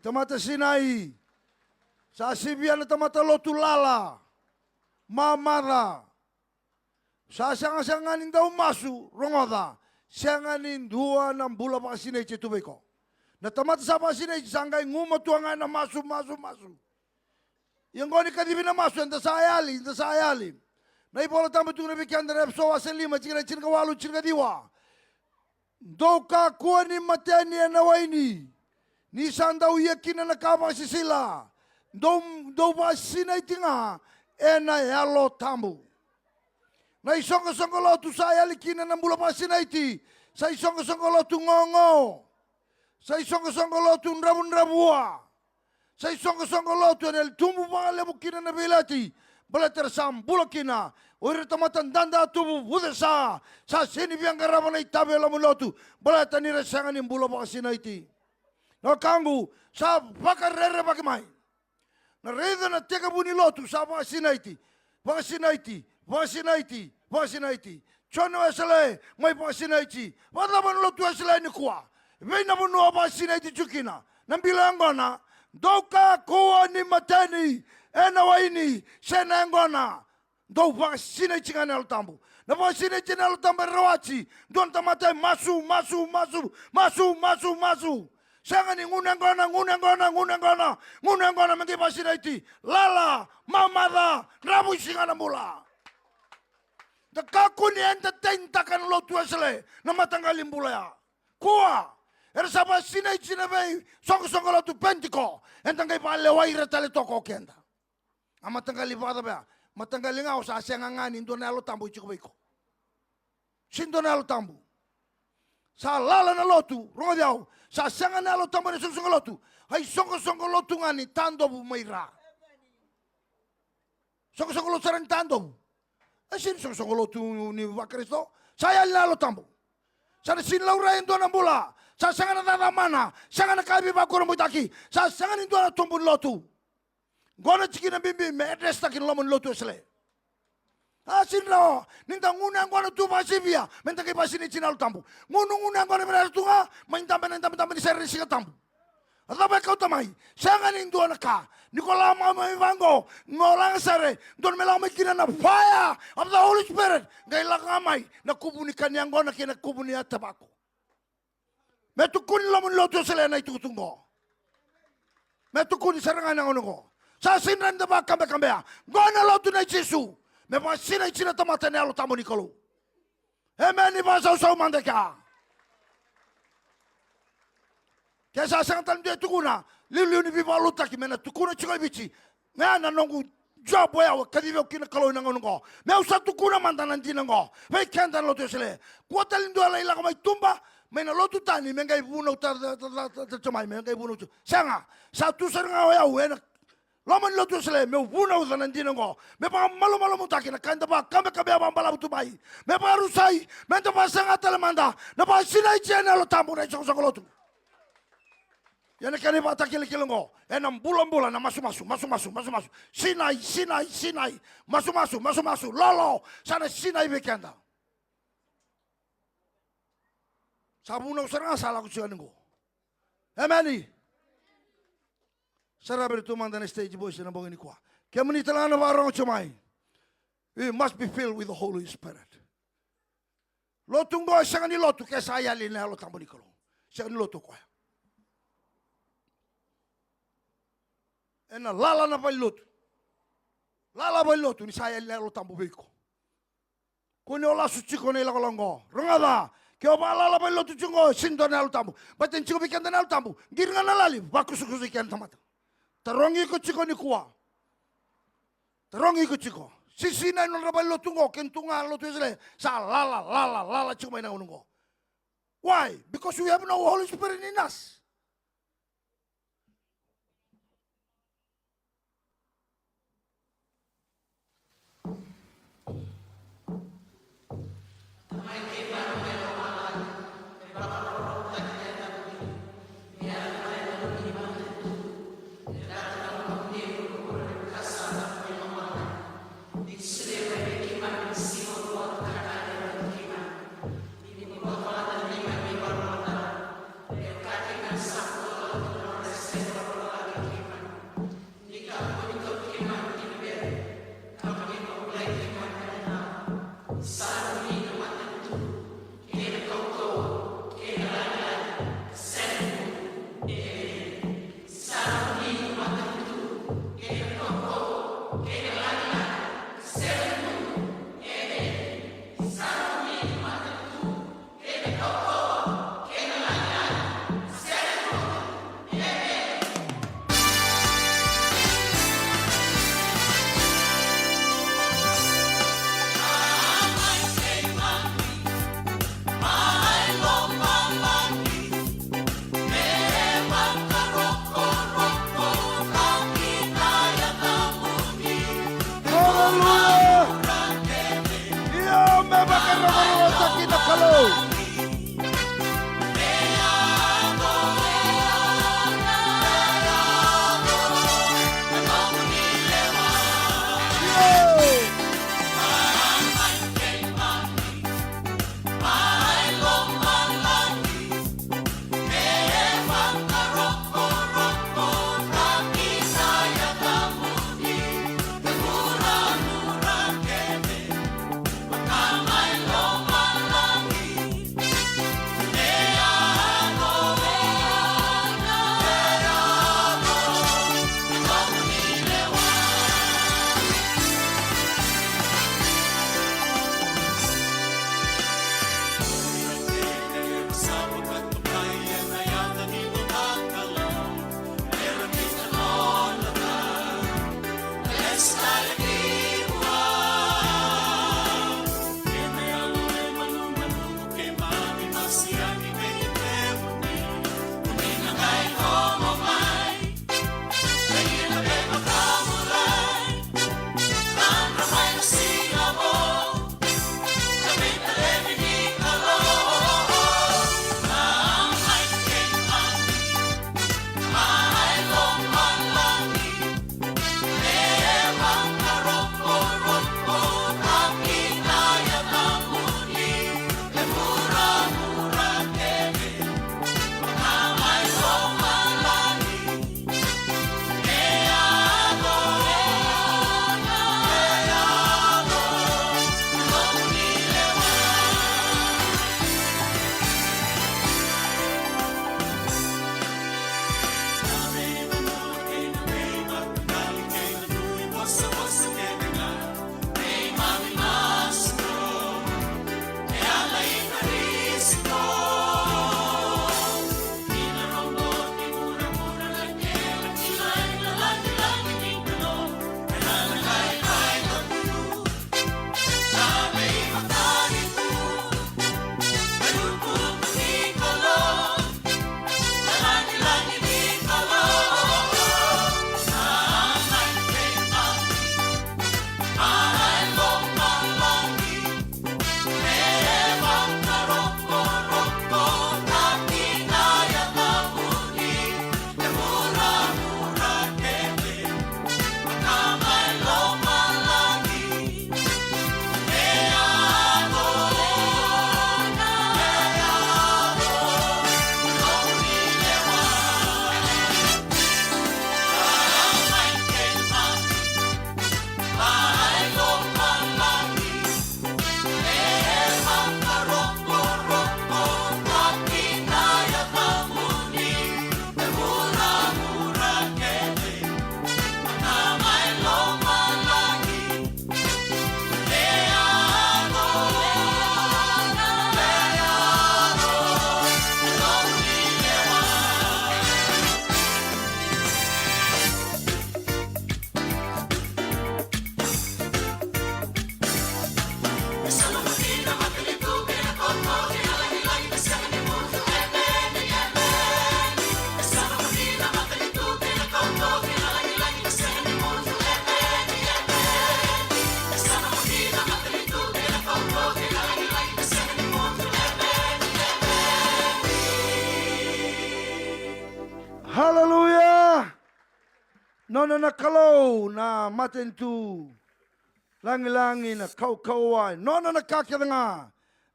Tamata Sinai, sa sibian na tamata lotu lala, mamara, sa sangasanganin daw masu, rongoda, sanganin dua ng bula pa Sinai tubay ko. Na tamata sa pa Sinai, sangay ngumatuangan na masu. Yang goni kadibin na masu, enta sa ayali. Na ipola tamit yung nabikyan na repso, asen lima, chika walu, chika diwa. Doka kuwa ni mateni na waini. Ni sandau yakin na kaba sisila. Do ba Sinai tinga ena yalo tambu. Na isonga lotu sa yalikina na mula pa Sinai ti. Sa isonga lotu ngongo. Sa isonga lotu nrabua. Sa isonga lotu anel tumbu pa lebukina na bilati. Balater sam bulakina. Uri tamatan danda tubu budesa. Sa sini biang karama na itabe lamu lotu. Balatan nira sanganin mula pa Sinai ti. Na kangu sa pakarere bakimai. Na reda na teka buni lotu sa Sinai. Chono esale mai Sinai. Wala ban lotu esale ni kuwa. Vena bunu aba Sinai chukina. Nambilangona doka kuwa ni mateni ena waini sena ngona. Do Sinai chingana altambu. Na Sinai chingana altambu rawachi. Don tamate masu. Sangani ngunangona mengi Sinai lala mamada rabu singana mula. Da kakuni entertain takan lotu asale na matanggalin bula ya. Kuwa ersaba Sinai bay song lotu pentiko entangai palewai retale toko kenda. Amatanggali pada ba matanggali ngau sa sengangani ndonalo tambu chikobeko. Sindonalo tambu. Sa lala na lotu rodiao sa sanga na lotu tambu na song lotu. Hai song lotu ngani tando bu maira. Song lotu sarang tando. Asin song lotu ni wakristo. Saya lalo tambu. Sa sin laura endo na bula. Sa sanga na dadamana. Sanga na kabi ba kurang butaki. Sa sanga ni na tumbun lotu. Gona chikina bimbi me address takin lomon lotu sele. Asin lo, ninda ngunang gona tu pasibia, menta ke pasini Sinai tambu. Ngunang gona benar tunga, main di seri singa tambu. Atau kau tamai, sangan indu anaka, Nikola mama ivango, ngolang sare, don melang kina na fire of the Holy Spirit, gailang amai, na kubuni kanyang gona kina kubuni atabako. Metukuni lomon lotu sele na itutungo. Metukuni sarangan ang onongo. Sa sinran da ba kambe, gona lotu na Jesu. Me pa Sinai tamata nelo tamu nikolo. Amen ni ba sa mandeka. Kesa sang tan dia tukuna, liu ni biba luta ki mena tukuna chiko bichi. Me ana nongu job ya kadive kina kalo nango ngo. Me usa tukuna mandanan dinango. Me kenda lotu sele. Kuota lindo ala ila mai tumba. Mena lotu tani mengai buno ta chamai mengai buno. Sanga sa tu seranga ya wena. Laman lotu sele me vuna uzanan dinango me pa malo mutaki na kanda ba kambe ba bala butubai me pa rusai me to pa sanga telemanda na pa Sinai chena lo tambu na song lotu yana kani ba takile kilongo enam bulan na masu Sinai masu lolo sana Sinai bekenda sabuna usaranga sala ku chiango ameni. Sarah bertumang dan stage boys na bongini kwa. Kaya manitalan na barang chumay. We must be filled with the Holy Spirit. Lotong doa siya ni loto kaya saya lina lotang bonikolo. Siya ni loto kwa. Ena lala na pa loto. Lala pa loto ni saya lina lotang bobiko. Kuni ola suci kuni lakolongo. Rongada. Kaya ba lala pa loto chungo sindo na lotambo. Batin chiko bikan na lotambo. Giringan na lalim. Bakusukusu ikan tamata. Tarongi ko chiko ni kuwa. Tarongi ko chiko. Sisina no rabal lotungo kentunga lotu sele. Sa lala chiko may nangungo. Why? Because we have no Holy Spirit in us. Hallelujah! Nona na kalau na matentu langi-langi na kau-kauai. Nona na kakiranga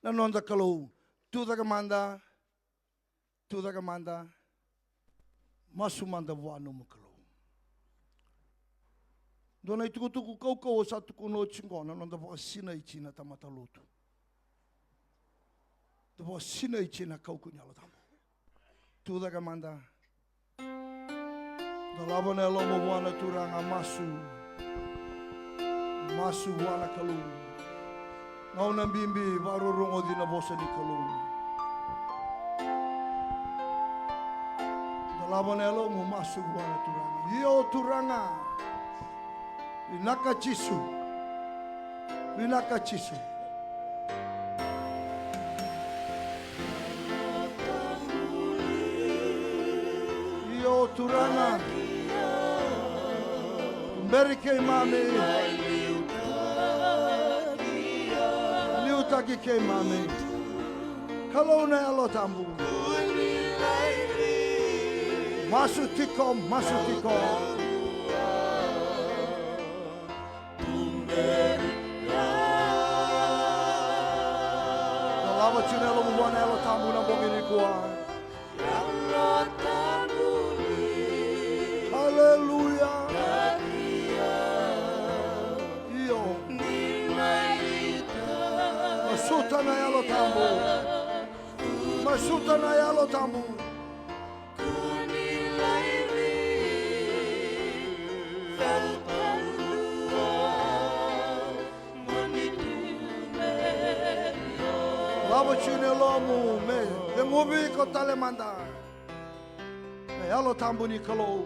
na nona kalau. Tu da kamanda. Masumanda wano makalo. Dona tuku kau o satu kuno chingona nonda po sina ichina tamata lotu. Dapo sina ichina kau kunyalo tambo. Tuda kamanda. Dalaba na lomo wana turanga masu wana kalu. Ngau na bimbi baru rongo dina bosa di kalu. Dalaba na lomo masu wana turanga. Yo turanga. Vinaka chisu. Yo turanga. Mberi ke mame. Liutaki ke mame. Kalona alo tambu. Masutiko. Lava chinelo mwana alo tambu na bongini kwa. Hallelujah. Io. Masuta na yalo tambu. Lava chinelo mu me. De mubi ko tale manda. Yalo tambu ni kalo.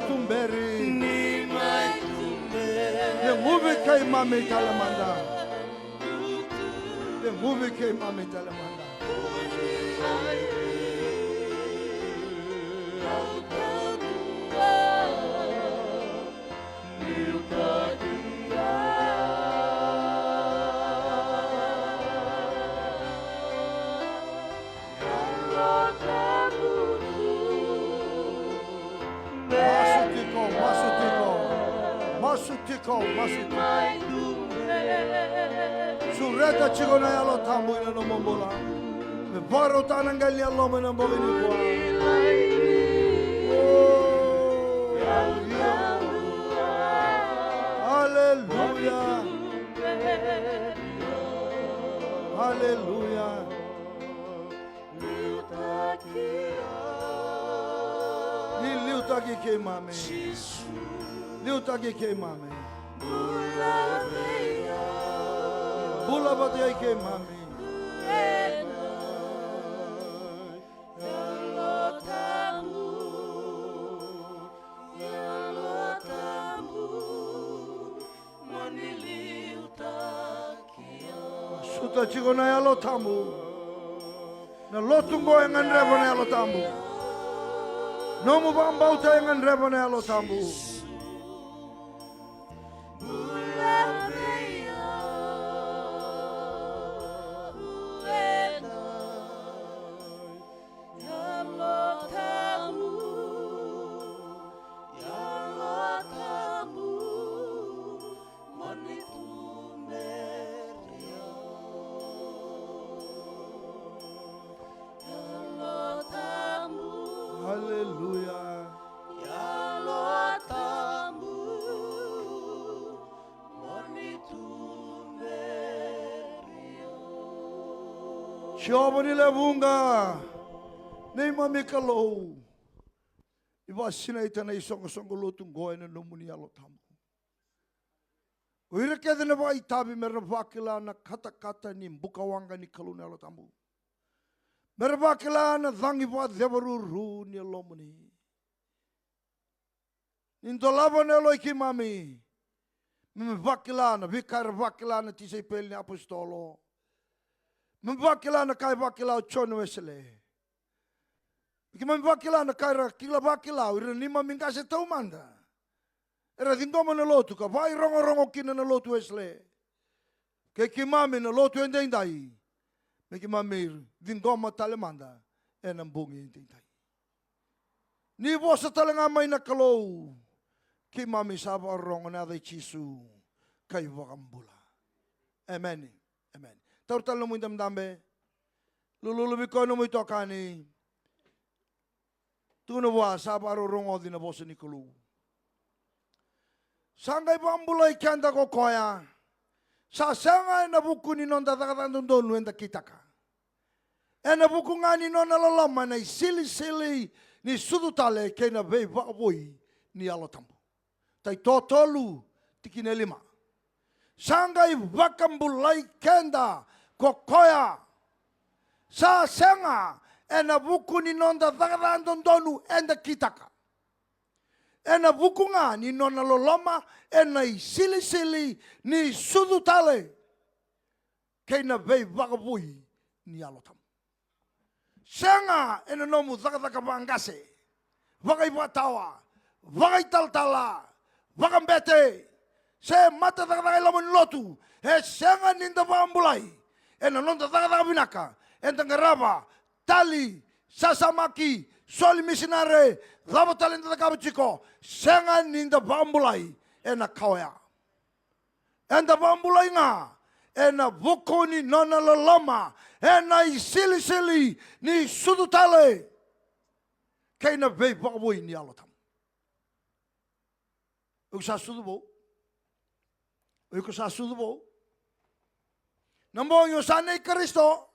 Tumberi ni mai tumberi de mubi kai mame talamanda Masutiko. Sureta chigona yalo tambu ina no mombola. Me paro tanangali yalo me no mbogini kwa. Hallelujah. Liutaki ke mame. Liutaki ke mame. Bula batia ke mame. Suta chigona yalo tambu. Na lotungo engan rebo na yalo tambu. Nomu bambauta engan rebo na yalo tambu. Hallelujah. Siobani levunga. Nei mami kalau. Iba sina itana isong lotong goy na numuni alo tamu. Uira keda na ba itabi mervakila na kata ni bukawanga ni kalau na alo tamu. Mervakila na zangi ba devaru ni lomuni. Indolava na lo iki mami. Mervakila na vikar vakila na tisay pel ni apostolo. Membakila na kai bakila chono wesele. Biki membakila na kai kila bakila ira lima mingka se tau manda. Era dingoma na lotu ka vai rongo kina na lotu wesele. Ke kimami na lotu endai. Biki mamir dingoma tale manda enambungi endai. Ni vosa talenga mai na kalau. Kimami saba rongo na dai chisu. kai wakambula. Amen. Amen. Tautal no muitam dambe. Lulu biko no muito kani. Tu no wa sabaro rongo di na bosa nikulu. Sangai pambula ikanda ko koya. Sa sanga na buku ni non datakatan donu enda kitaka. Ena buku ngani non alalama na sili ni sudutale ke na vei vakaboi ni alotambo. Tai totolu tikine lima. Sangai vakambulai kenda kokoya. Sa sanga ena buku ni non datakatan donu enda kitaka. Ena buku ngani non alalama ena sili ni sudutale ke na vei vakaboi ni alotambo. Sanga ena nomu zakataka bangase, vakai batawa, vakai taltala, vakambete, se mata zakataka lamun lotu, sanga ninda bambulai, ena nonda zakataka binaka, enta ngaraba, tali, sasamaki, soli misinare, lava talenta kabuchiko, sanga ninda bambulai, ena kawaya. Enta bambulai nga, ena vukoni nona loloma, ena sili ni sudutale kaina vei vakaboi ni alotam. Usa sudubo. Usa sudubo. Nambong yo sanay Kristo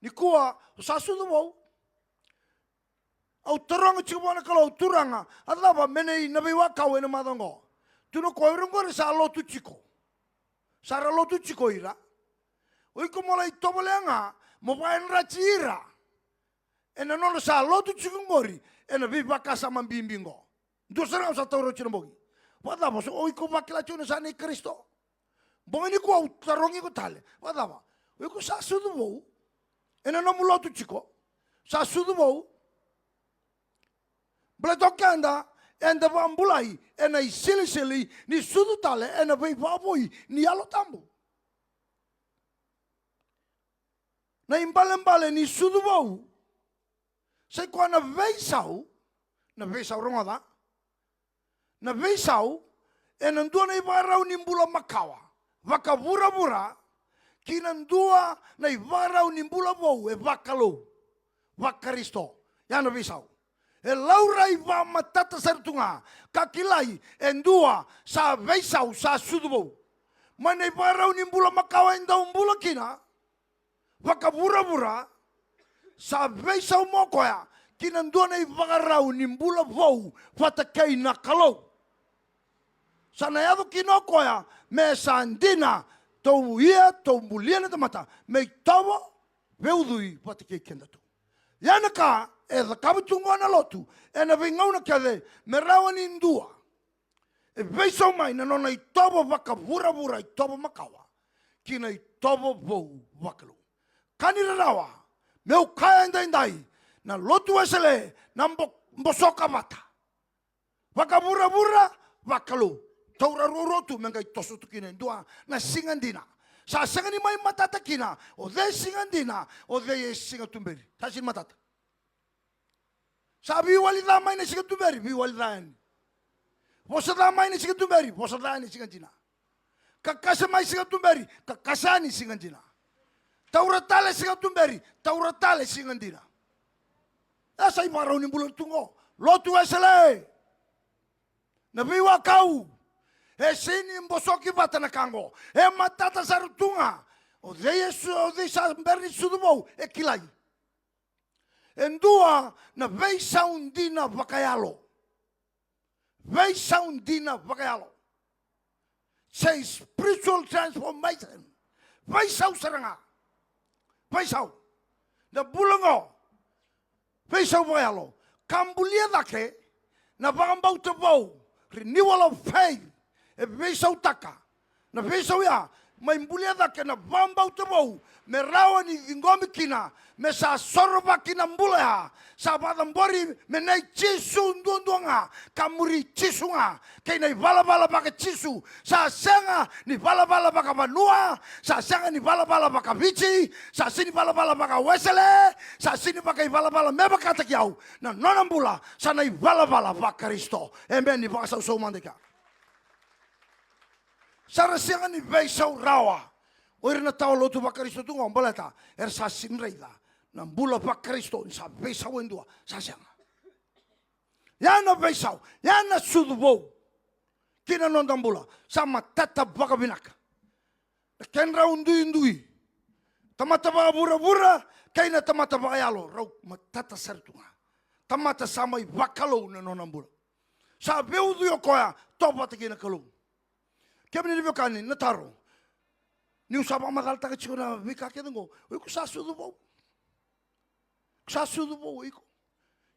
ni kuwa usa sudubo. Au turanga chibwana kalau turanga adaba mene Naveiwakau ena madongo. Tuno koirungo sa lotu chiko. Sara lotu chiko ira. Oi ko mulai tobolenga mo paen rachira. Ena nono sa lotu chikungori ena viva casa mambimbingo. Dosera sa toro chinobogi. Wada bos oi ko bakila chuna sa ni Kristo. Bongini ko tarongi ko tale. Wada ba. Oi ko sa sudu bo. Ena no lotu chiko. Sa sudu bo. Bletokanda enda bambulai ena sili ni sudu tale ena viva boy ni alotambo. Na imbale ni sudubau. Sai kwa na veisau rongoda. Na veisau enandua na ibarau ni mbula makawa. Vaka bura kinandua na ibarau ni mbula bau e vakalo. Vakaristo. Ya na veisau. E laura iba matata sertunga. Kakilai endua sa veisau sa sudubau. Mana ibarau ni mbula makawa endau mbula kina. Vaka bura sa veisau mokoya kinandua i vakarau ni mbula vou fatakei na kalau. Sa na yado kinokoya me sa andina tau ia tau muliana tamata me tawa veudui fatakei kendatu. Yanaka e da kabutungo na lotu e na vingauna kade me rawa ni ndua. E veisau mai na nona i tawa vaka bura i tawa makawa kina i tawa vou vakalu. Kanira rawa, meu kaya indai, na lotu esele, na mbosoka mata. Waka bura, wakalu. Taura rotu, mengai tosu tukina indua, na singandina. Sa singani mai matata kina, o de singandina, o de singatumberi. Tasin matata. Sa biwalida mai na singatumberi, biwalida yani. Posada mai na singatumberi, posada yani singandina. Kakasa mai singatumberi, kakasani singandina. Tauratale singatumberi, tauratale singandina. Asa ibarau ni bulan tungo. Lotu esele. Naveiwakau. E sini mbosoki bata na kango. E matata sarutunga. O de Yesu, o de samberni sudumou. E kilai. Endua na veisa undina vakayalo. Veisa undina vakayalo. Say spiritual transformation. Veisa usaranga. Veisau, na bulango, veisau vayalo, kambulia dake, na vagambau te vau, renewal of faith, e veisau taka, na veisau ya, mai mbulia dake na vagambau te vau, me rawa ni vingomi kina, me sa sorba kina mbulea, sa badambori me nei chisu nduandunga, kamuri chisu nga, kei nei vala baka chisu, sa senga ni vala baka vanua, sa senga ni vala baka vici, sa sini vala baka wesele, sa sini baka vala meba kata kiau, na nonambula, sa nei vala baka Kristo, amen ni baka sau mandeka. Sara sianga ni veisau rawa. Oira na tau lotu pakaristo tu ngombaleta. Sa sinreida. Na bula pakaristo sa veisau endua. Sa sianga. Yana veisau. Yana sudubou. Kina nondang bula. Sama tata baka binaka. Kenra undui. Tamata baka bura-bura. Kaina tamata baka yalo. Rau matata sertunga. Tamata samai bakalo na nondang bula. Sa beudu yo koya. Topa te kina kalung. Kemini ni kani na taro. Ni usapa makal taka chiko na vika ke dengo. Iko sa sudubou. Sa sudubou iko.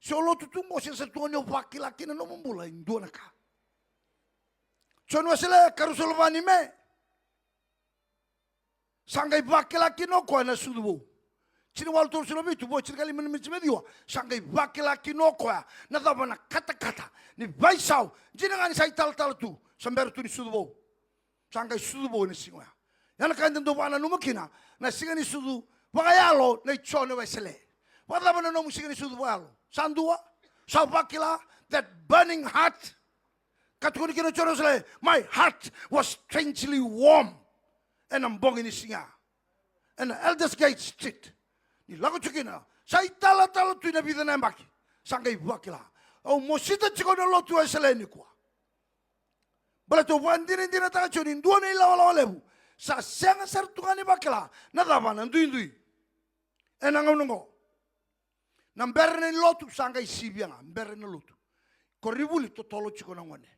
Se o lotu tungo se sertunga ni o vakila kina no mambula. Indua na ka. Sono sele karusolvani me. Sangai vakila kino ko na sudubo. Chini wal tur silo bitu bo chirgali men diwa. Sangai vakila kino ko na daba na kata. Ni vaisau. Jinangani sai tal tu. Samber tu ni sudubo. Sangai sudubo ni singo ya. Yana kainda do bana numakina na singa ni sudu. Bagayalo na chone wesele. Wadaba na no singa ni sudu yalo. Sandua. Sa vakila that burning heart. My heart was strangely warm. And I'm bonging in singa. And the elders gate street. Ni lago chukina. Sai tala tu na vida na mbaki. Sangai wakila. O mosita chiko na lotu esele ni kwa. Bala to wandini dina taka choni ndua na ila lebu. Sa senga sartungani wakila. Nadava na ndui. E nangaunongo. Na mbere na lotu sangai sibianga. Mbere na lotu. Koribuli to tolo chiko na ngwane.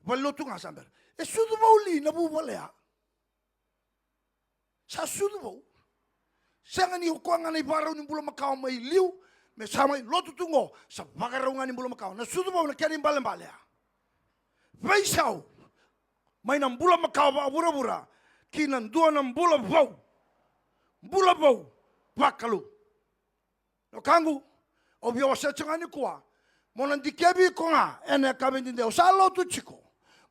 Lotu nga samber. E sudu bauli na bubalea. Sa sudu bau. Senga ni hukuanga na ibarau ni bula makau mai liu. Me samai lotu tungo. Sa bagarau ni bula makau. Na sudu bau na kani balea. Veisau. Mai na bula makau ba bura. Kinan dua na bula bau. Bula bau. Pakalu. No kangu. Obio wasechanga kuwa. Mona dikebi konga. Ene kabindinde. Sa lotu chiko.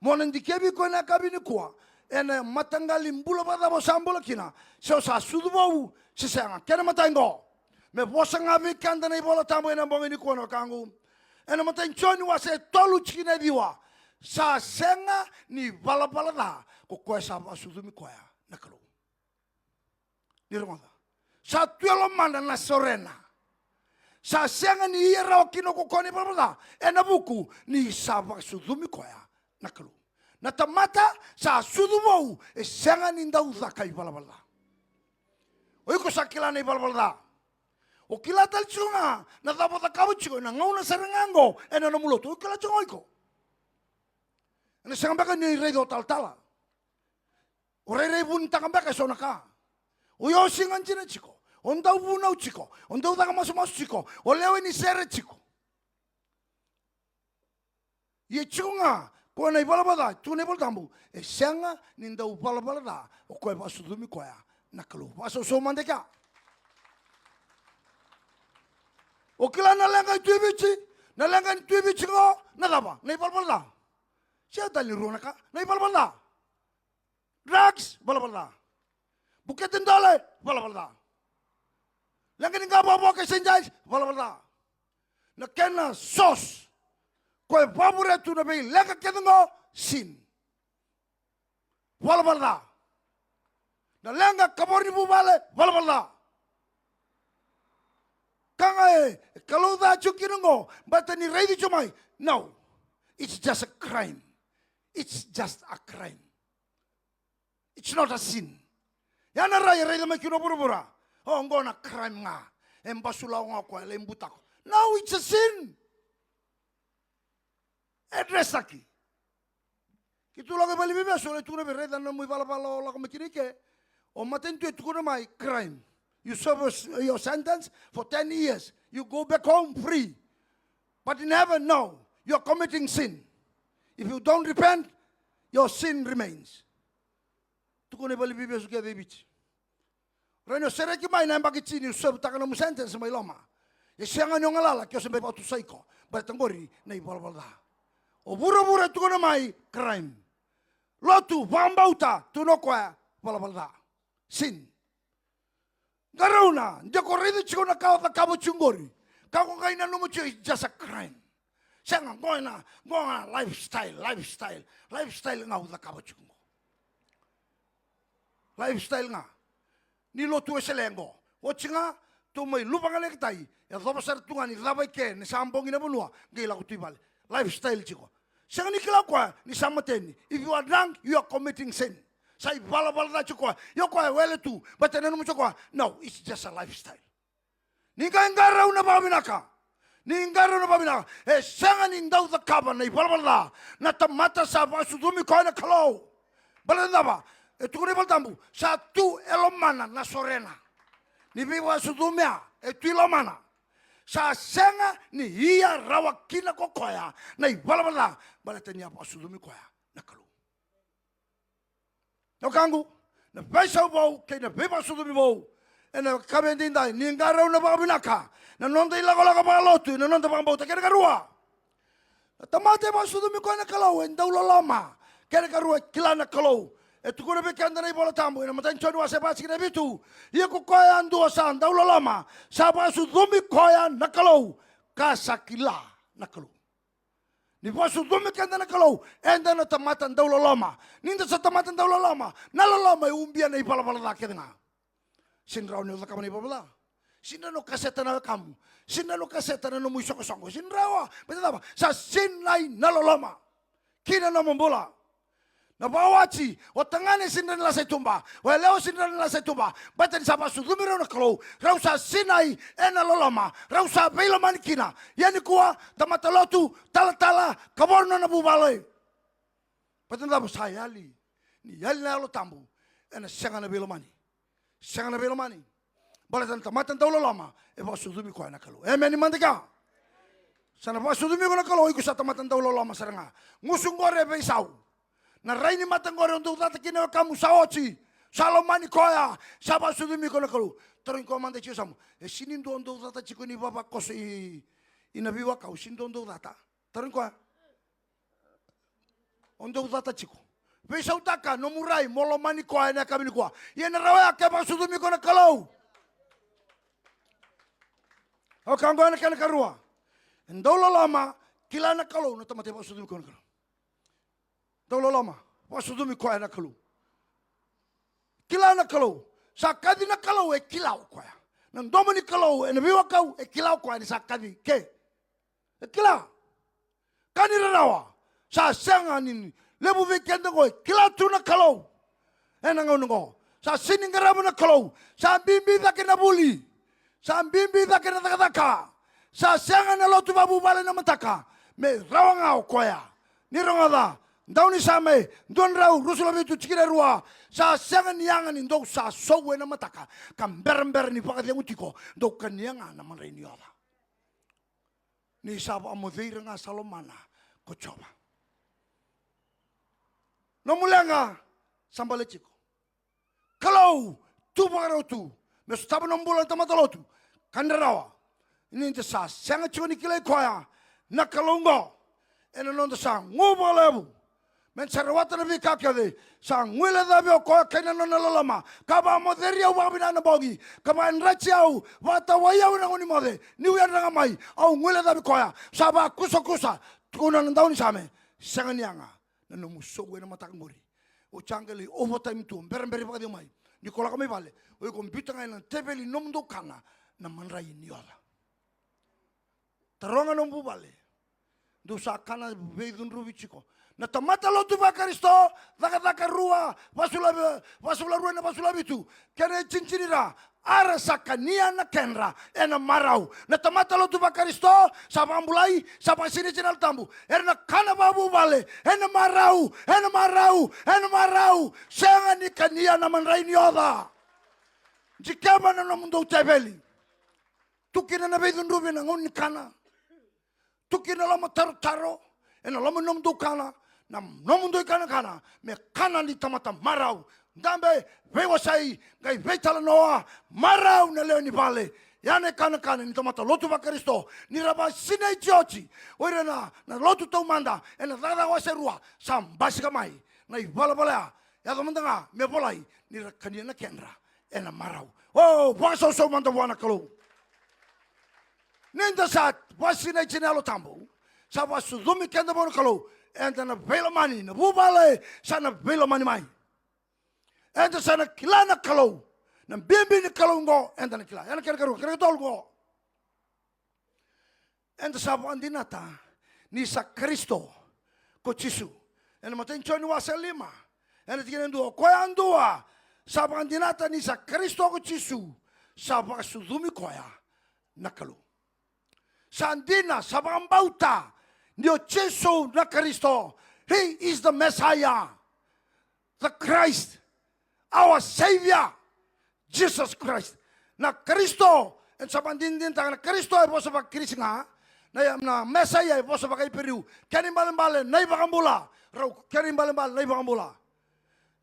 Mona ndikebi ko na kabini kwa ena matangali mbula bada mo sambola kina so sa sudubou se sanga kena matango me bosanga mi kanda na ibola tambo ena bongini ko no kangu ena matanchoni wase tolu china diwa sa senga ni bala da ko ko sa sudumi ko ya nakalo ni ronda sa tuelo manda na sorena sa senga ni era okino ko koni bala ena buku ni sa sudumi ko ya nakalo. Na tamata sa sudubou e senga ninda uzaka i balabala. O iko sakila na i balabala. O kila tal chunga na dabota kabuchiko na ngauna sarangango e na namuloto. O kila chunga iko. Na senga baka ni rei do tala. O rei bun takambaka sonaka. O yo singan china chiko. Onda ubuna uchiko. Onda udaka masu chiko. O lewe ni sere chiko. Ye chunga ko na ibalabada tu ne boltambu e senga ninda ubalabada o ko ba sudumi ko ya nakalo paso so mandeka o kila na lenga tuibichi go na daba na ibalabada sia dali ronaka na ibalabada drugs balabada buketin dole balabada lenga ninga babo ke senjai balabada na kena sos koe babure tu na bei leka kedengo sin. Wala. Na lenga kabori bubale wala. Kanga kalau da chukirengo bata ni reidi chumai. No. It's just a crime. It's just a crime. It's not a sin. Yana raya reidi makino burubura. Oh ngona crime nga. Embasula nga ko lembutako. No, it's a sin. Address aqui. Que tu logo vai viver só tu não vai não me fala logo me querer o maten tu tu não mai crime. You serve your sentence for 10 years. You go back home free. But in heaven, no. You're committing sin. If you don't repent, your sin remains. Tu não vai viver só que é bicho. Reno será que mai na bagiti you serve tá no sentence mai loma. E se anga não alala que eu sempre boto saiko. Bertangori nei balbala. O bura tu na mai crime. Lotu vambauta tu no kwa balabala. Sin. Garuna, de corrido chico na cabo chungori. Kako kaina no mucho is just a crime. Senga ngoina lifestyle nga uda kabachuko. Lifestyle nga. Ni lotu eselengo. Watchinga to mai lupanga lektai. Ya doba sartunga ni labai ke ni sambong ina bunua. Gila kutibale. Lifestyle chiko. Senga ni kila kwa ni samateni. If you are drunk, you are committing sin. Sai bala da chiko. Yo kwa wele tu. But nenu chiko. No, it's just a lifestyle. Ninga ngara una babinaka. Ninggaro na babina, senga nindau da kaba na ibalbala, na tamata sa basudumi ko na kalau. Balanda ba? Tukuni baltambu, sa tu elomana na sorena. Ni biwa sudumia, tu elomana. Sa senga ni iya rawakina ko koya, na ibalbala, balatanya basudumi koya na kalau. No kangu, na pesa bau, kay na biwa sudumi bau. Na kabendinda, ninggaro na babinaka. Na nonda ilaga pa lotu, na nonda pang bauta kaya karua. Tamate ba sudumi ko na kalau, endau lama, kaya karua kila na kalau. Tu ko na bekanda na ibola tambo, na matan chonu ase basi na bitu. Ia ko kaya andu asa endau lama, sa ba sudumi kaya na kalau, kasa kila na kalau. Ni ba sudumi kanda na kalau, enda na tamata endau lama. Ninda sa tamata endau lama, na lama umbia na ibola bala kaya nga. Sinraw ni utakam ni ibola. Sinda no kaseta na kamu. Sinda no kaseta na no muisoko songo. Sinrawa. Betul apa? Sa sinlay naloloma. Kina na mambola. Na bawachi. O tangane sinda nila sa tumba. O leo sinda nila sa tumba. Batan sa pasudumiro na kalo. Rau sa sinay naloloma. Rau sa bailaman kina. Yani kuwa tamatalotu tala kaborno na bubalay. Betul apa? Sayali. Ni yali na lo tambu. Ena sianga na bailamani. Sianga na bailamani. Balatan tamatan taulo lama, ba sudumi ko na kalau. Amen mandika. Sana ba sudumi ko na kalau iku sa tamatan taulo lama saranga. Ngusung gore be isau. Na raini matang gore untuk tata kina kamu saochi. Salomani koya, saba sudumi ko na kalau. Terus ko mande chiu samu. Sinin do untuk tata chiku ni baba kos i Naveiwakau sin do untuk tata. Terus ko untuk tata chiku. Be isau taka no murai molomani koya na kami ko. Ye na rawa ka ba sudumi ko na kalau. O kango na kana karua. Ndolo lama kila na kalau na tamate ba sudumi ko na kalau. Ndolo lama ba sudumi ko na kalau. Kila na kalau sa kadi na kalau kila ko ya. Nang domo ni kalau Naveiwakau kila ko ni sa kadi ke. Kila. Kani rawa sa sanga ni lebu weekend ko kila tu na kalau. Enang ngo. Sa siningaramu na kalau. Sa bimbi da kina buli. Sa bimbi da kena taka. Sa sanga na lotu babu bale na mataka. Me rawanga o koya. Ni rongada. Ndau ni same. Don rau rusula bitu chikira rua. Sa sanga niyanga ni ndau sa sowe na mataka. Kamber ni pakati utiko. Ndau kanyanga na manray ni oda. Ni sabo amodeira nga salomana. Kochoba. No mulanga. Sambale chiko. Kalau tu bagaro tu. Me staba nombola tamatalotu. Kandarawa. Ini inte sa. Sanga chuni kile koya. Nakalungo. Ena nonda sa. Ngubo lebu. Men sarawata na vika kade. Sa ngwile dabi o koya kena nona lalama. Kaba moderia wabina na bogi. Kaba enrachi au. Wata waya wina ngoni mode. Niu ya nanga mai. Au ngwile dabi koya. Saba kusa. Tukuna nandau ni same. Sanga nianga. Nano musowe na matakangori. O changeli overtime tu. Mberi pakadi mai. Nikola kami vale. O komputer ngai na tebeli nomdo kana. Na manrai ni ola. Taronga nombu vale. Do sa kana veidun rubichiko. Na tamata lotu ba Kristo. Daka rua. Vasula rua na vasula bitu. Kene cincirira. Ara sakania na kenra. Ena marau. Na tamata lotu ba Kristo. Sapa ambulai. Sapa sini cinal tambu. Erna kana babu vale. Ena marau. Senga ni kania na manrai ni oda. Jikama na mundo tebeli. Tukina na veidun rubi na ngoni kana. Tukina lama taro. Ena lama nomdo kana. Na nomundo kana. Me kana ni tamata marau. Dambe vewasai. Gai veitala noa. Marau na leo ni vale. Yane kana ni tamata lotu ba Kristo. Ni raba sine jiochi. Oire na lotu tau manda. Ena dada waserua. Sam basika mai. Na i bala. Ya domandanga me bolai. Ni rakania na kenra. Ena marau. Oh, waso manda wana kalau. Ninda saat wasine chinelo tambu. Sapa sudumi kenda bono kalau. Enta na vela mani. Na bubale sana vela mani mai. Enta sana kilana kalau. Na bimbi ni kalau ngo. Enta na kila. Ena kira kira tol ngo. Enta sapa andinata. Nisa Kristo. Ko Chisu. Ena maten choni wasa lima. Ena tikina ndua. Koya andua. Sapa andinata nisa Kristo ko Chisu. Sapa sudumi koya. Nakalu. Sandina sapa ambauta. Ndio Chisu na Kristo. He is the Messiah. The Christ. Our Savior. Jesus Christ. Na Kristo. En sapa andin na Kristo ay po sapa Kristo nga. Na Messiah ay po sapa kay Peru. Kenin balen na ibakambula. Kenin balen na ibakambula.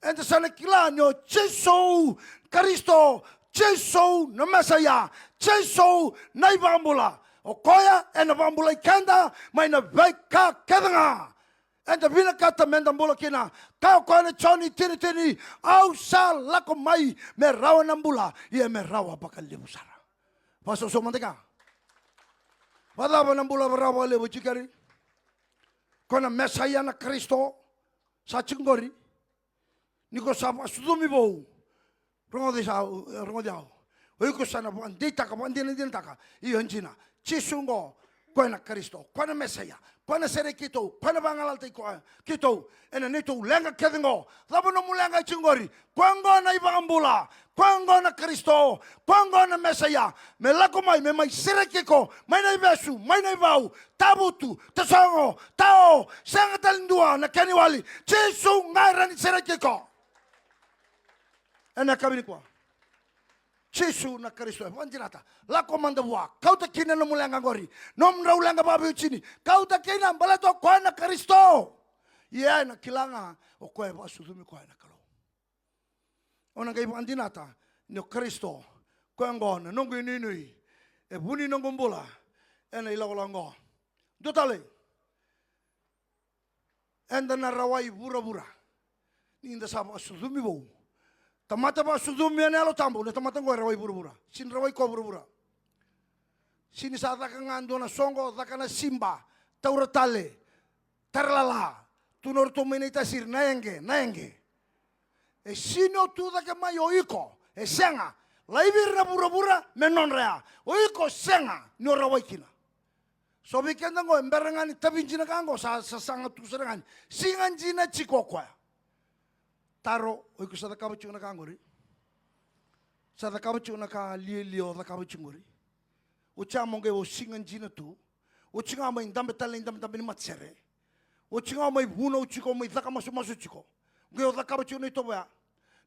En de sana kila nyo Chisu Kristo. Chisu na Messiah. Chisu na ibakambula. O koya en na bambula kenda may na veka kedanga. En de vina kata mendambula kina. Kau koya na choni tini. Au sa lako mai merawa nambula. Ia merawa bakal libusara. Paso so mantika. Wadaba nambula merawa lebu jikari. Kona Messiah na Kristo. Sa chingori. Niko sapa sudumi bau. Rongodi au. Oiko sana po andita ka andina taka. Iyo njina. Chisungo ko na Kristo. Ko na Messiah. Ko na sere kito. Ko na bangalal te ko kito. Ena nito lenga kedengo. Labo no mulenga chingori. Kwango na ibangambula. Kwango na Kristo. Kwango na Messiah. Me lako mai me mai sere kiko. Mai na ibesu. Mai na ibau. Tabutu. Tasongo. Tao. Sanga talindua na keniwali. Chisu ngaira ni sere kiko. Ena kabini kwa. Chisu na Kristo. Wanjirata. Lako mandabua. Kau ta kina na mulenga ngori. Nom na ulenga babi uchini. Kau ta kina mbalato kwa na Kristo. Ia na kilanga. O koe wa sudumi koe na kalo. Ona kai andinata. Ni Kristo. Koe ngona. Nongo ininui. E buni nongo mbula. Ena ilagola ngo. Dotale. Enda na rawai bura. Ni inda sapa sudumi bau. Tamata ba sudumi ane alo tambo. Na tamata ngoi rawai bura. Sin rawai ko bura. Sini sa taka ngando na songo. Taka na simba. Tauratale. Tarlala. Tunor to menita sir. Naenge. E sino tu taka mai oiko. E senga. Laibir na bura. Menon rea. Oiko senga. Nyo rawai kina. So bikenda ngo emberangani. Tabinjina kango. Sa sanga tu serangani. Singanjina chiko kwa. Taro, oiko sa takaba chunga ka ngori. Sa takaba chunga ka lio takaba chungori. O chamonge o singan jina tu. O chinga mai ndambe ni matsere. O chinga mai buna o chiko mai taka masu chiko. Nge o takaba chunga ito ba.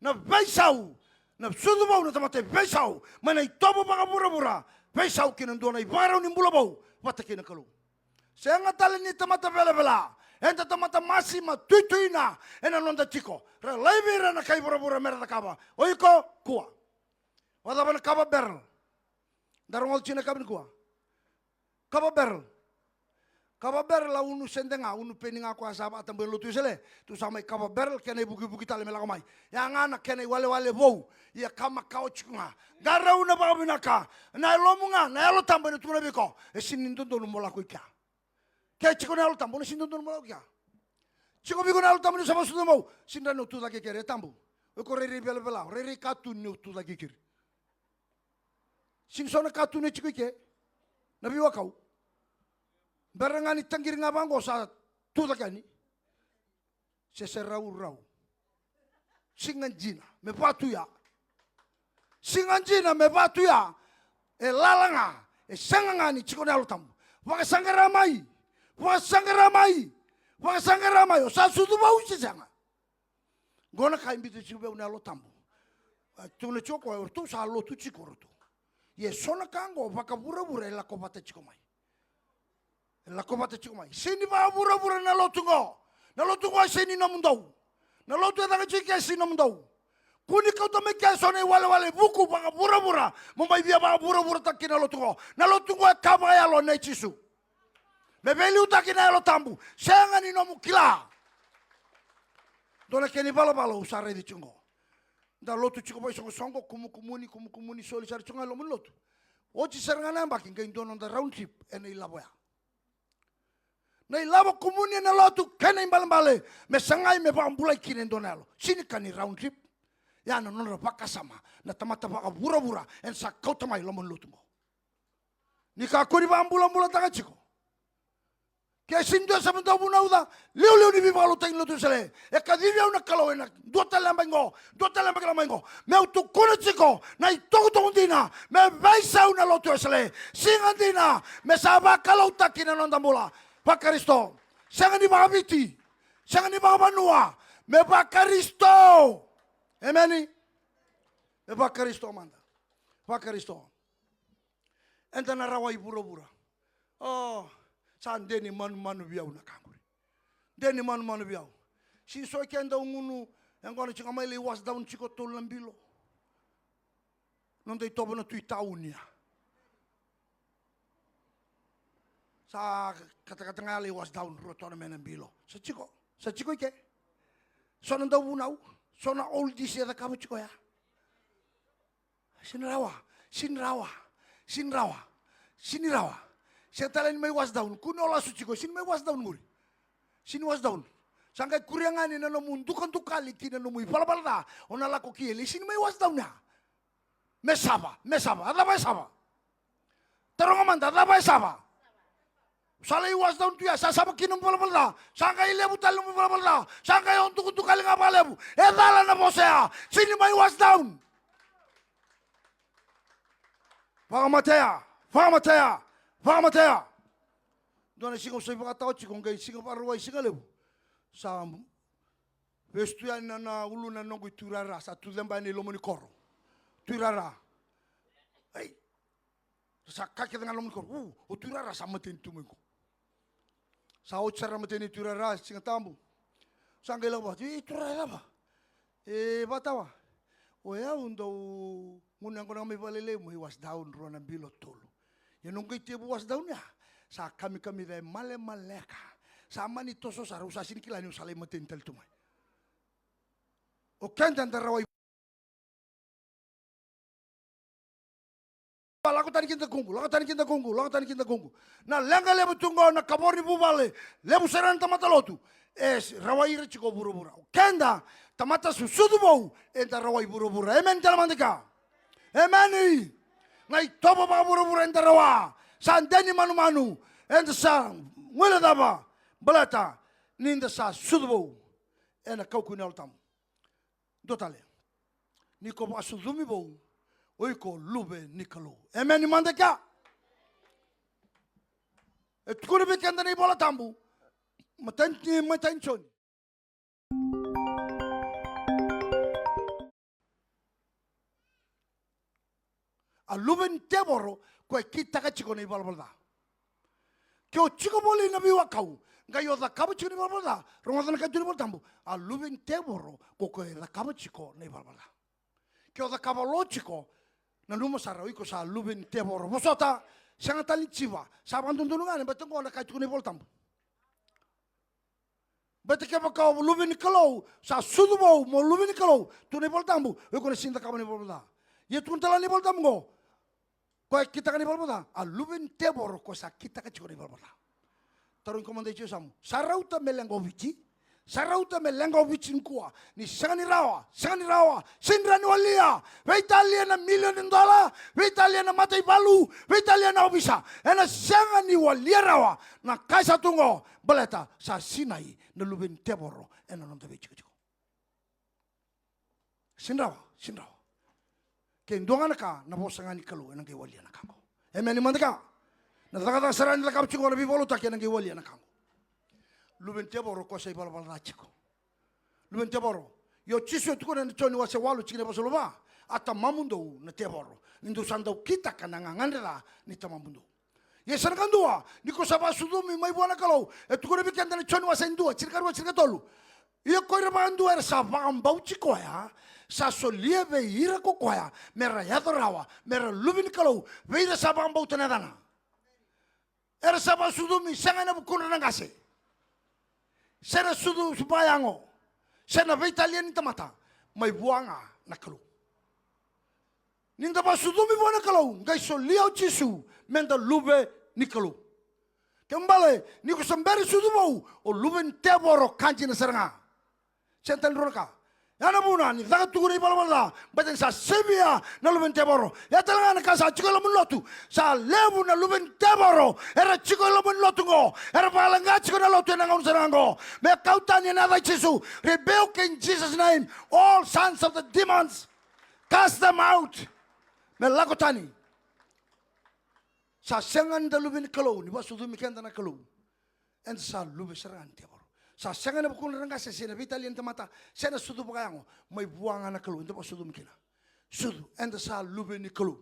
Na beisau. Na sudubau na tamate beisau. Mana itobo baka bura. Beisau kinandona ibaraw ni mbulabau. Wata kinakalu. Saya ngatalin ni tamata bela. Enta tamata masima tuituina ena nonda chiko. Ra laibira na kai bura merda kaba. Oiko kua. Wada bana kaba barrel. Darongol china kabin kua. Kaba barrel. Kaba barrel la unu sendenga unu peninga kwa saba atambe lutu sele. Tu sama kaba barrel kena buki tale melaka mai. Yang ana kena wale bou. Ia kama kao chikunga. Gara una babinaka. Na lomunga na lo tambe na tuna biko. E sinindondo numola kuika. Kaya chiko na alo tambo na sindondo mo kya. Chiko bigo na alo tambo na sama sudo mo sinda no tu da kekere tambo. O ko reri bela reri katu no tu da kekere. Sing sona katu ne chiko ke. Naveiwakau. Barangani tangir ngabango sa tu da kani. Se rau. Singanjina me patuya. Singanjina me patuya. E lalanga e sangangani chiko na alo tambo. Waka sangaramai. Wasangaramai, o sa sudu bau si sanga. Gona kai mbito chibe una lo tambo. Tu ne choko o tu sa lo tu chikoro tu. Ye sona kango waka bura la kopata chikomai. La kopata chikomai. Sini ba bura na lo tungo. Na lo tungo sini no mundau. Na lo tu da chike sini no mundau. Kuni kau to me ke sone wale buku ba bura. Mombai bia ba bura takina lo tungo. Na lo tungo ka ba ya lo nei chisu. Mebeli utakina lo tambu. Senga ni no mukila. Dona keni balo usare di chungo. Da lotu chiko boy songo kumuni soli sari chunga lo lotu. Ochi seranga namba kinga indono da round trip ene ilaboya. Nei lava komunia na lotu kena imbalambale me sangai me bambulai kinen donelo. Sini kani round trip. Ya no no pakasama na tamata paka bura-bura en sa kau tamai lomon lutumo. Nika kuri bambula-bula tagachiko. Kaya sinto sa mento buna uda liu ni bibalo tayo lutu sale. E kadivya una kalau ena dua talambango me utu kuna chiko na itogo dina me baisa una lutu sale. Singa dina me saba kalau takina nonda mula. Pakaristo, sangan di Bakabiti, sangan di Bakabanua, me Pakaristo. Amen. Me Pakaristo manda. Pakaristo. Enta narawai bura-bura. Oh, san deni manu biau na kanguri. Deni manu biau. Si so kenda ungunu yang kono chika mai was down chiko tolambilo. Non dei tobo na tuitaunia. Sa kata-kata ngali was down rotona menen bilo. Sa chiko ike. So nanda unau, so na oldies ya da kamu chiko ya. Sinrawa. Saya talen mai was down. Kuno la su chiko, sin mai was down nguri. Sin was down. Sangkai kuriangan ina no mundukan tu kali tina no mui pala ona la kokieli sin mai was down ya. Mesaba, ada ba saba. Tarong manda, ada ba saba. Salai was down tu ya, sasaba kinum pala. Sangkai lebu talum pala. Sangkai untuk kali ngapa lebu. Edala na bosea. Sini mai was down. Famatea. Dona singo sai pakatao chiko ngai singo parwai singa lebu. Sa vestuya na ulu na nongo turara sa tulemba ni lomoni koro. Turara. Hey. Sa kaki dengan lomoni koro. O turara sa maten tumengo. Sa ochara maten turara singa tambu. Sa ngai laba, turara laba. Batawa. O ya undo ngunang ko na may balile mo was down ro na bilo tolo. Yan nung kay tibo was down ya. Sa kami dahil male-maleka. Sa mani toso sa rusa sinikilan yung salay matintal tumay. O kandan daraway. Lakatan kinta kungu. Na lenga lebu tunggo na kabori bubale. Lebu seran tamata lotu. Rawai chiko buru-bura. Kenda tamata susudu bau. Enta rawai buru-bura. Amen talamandika. Amen. Na itobo pa buru-bura enta rawa. Sandeni manu-manu. Enta sa ngwela daba. Balata. Ninda sa sudu bau. Ena kau kunel tam. Dotale. Niko pa sudumi bau. Oiko lube nikalo. Amen mandeka. Kuni bikenda ni bola tambu. Matenchoni. Aluben teboro ko kita ka chiko ni bola. Kyo chiko boli Naveiwakau. Gayo da kabo chiko ni bola. Rongodan ka chiko bola tambu. Aluben teboro ko da kabo chiko ni bola. Kyo da kabo lo chiko. Na luma sara iko sa luben teboro. Mosota sanga tali chiva. Sa bandundungan betul ko na ka chiko ni bola tambu. Betul ke bakau luben kalau sa sudu bau mo luben kalau tu ni bola tambu. Iko na sinta kabo ni bola. Ye tu ntala ni bola tambu. Ko kita ka ni bola. A luben teboro ko sa kita ka chiko ni bola. Tarun komande chu samu. Sarauta melengo vici. Sarauta melengo vicin kuah. Ni sangani rawa. Sindrani walia. Veitalia na $1 million. Veitalia na matai balu. Veitalia na obisa. Ena sangani walia rawa. Na kaisa tungo. Baleta sa sinai. Na luben teboro. Ena nonta vici keciko. Sinrawa. Kendongan ka na bosangani kalu. Ena kay walia na kango. Amen imanda ka. Na takata sarani lakap chiko na bibolo tak ena kay walia na kango. Luben teboro ko sa ibalabala chiko. Luben teboro. Yo chiso tuko na choni wa se walu chikine basoloba. Ata mamundo na teboro. Nindo sandau kita kana ngangandela ni tamamundo. Ye sana kandua niko saba sudumi mai buana kalau. Tuko na bikanda na choni wa se ndua chirka tolu. Ye ko ira bandu era saba ambau chiko ya. Sa solie be ira ko koya. Mera yadorawa. Mera luben kalau. Veira saba ambau tenadana. Era saba sudumi sangana bukuna nangase. Sena sudu subayango. Sena veitalian tamata. Mai buanga na kalu. Ninda ba sudu mi buana kalau. Ngai so liao chisu. Menda lube ni kalu. Kembali, ni ko samberi sudu bau, o luben teboro kanji na seranga. Sentan roka. Yana buna ni daga tuguri balabala, baten sa sebia na luben teboro. Ya talanga na kasa chikola mun lotu, sa lebu na luben teboro, era chikola mun lotu ngo, era balanga chikola lotu na ngon serango. Me kautani na da Jesu, rebuke in Jesus' name all sons of the demons, cast them out. Me lakotani. Sa sengan da luben kalau ni basudu mikenda na kalau, and sa lube serangan teboro. Sa sengan na bukun ranga sa sina vitalian tamata, sena sudu bakayango, may buwanga na kalau, hindi pa sudu mikina. Sudu, and sa lube ni kalau.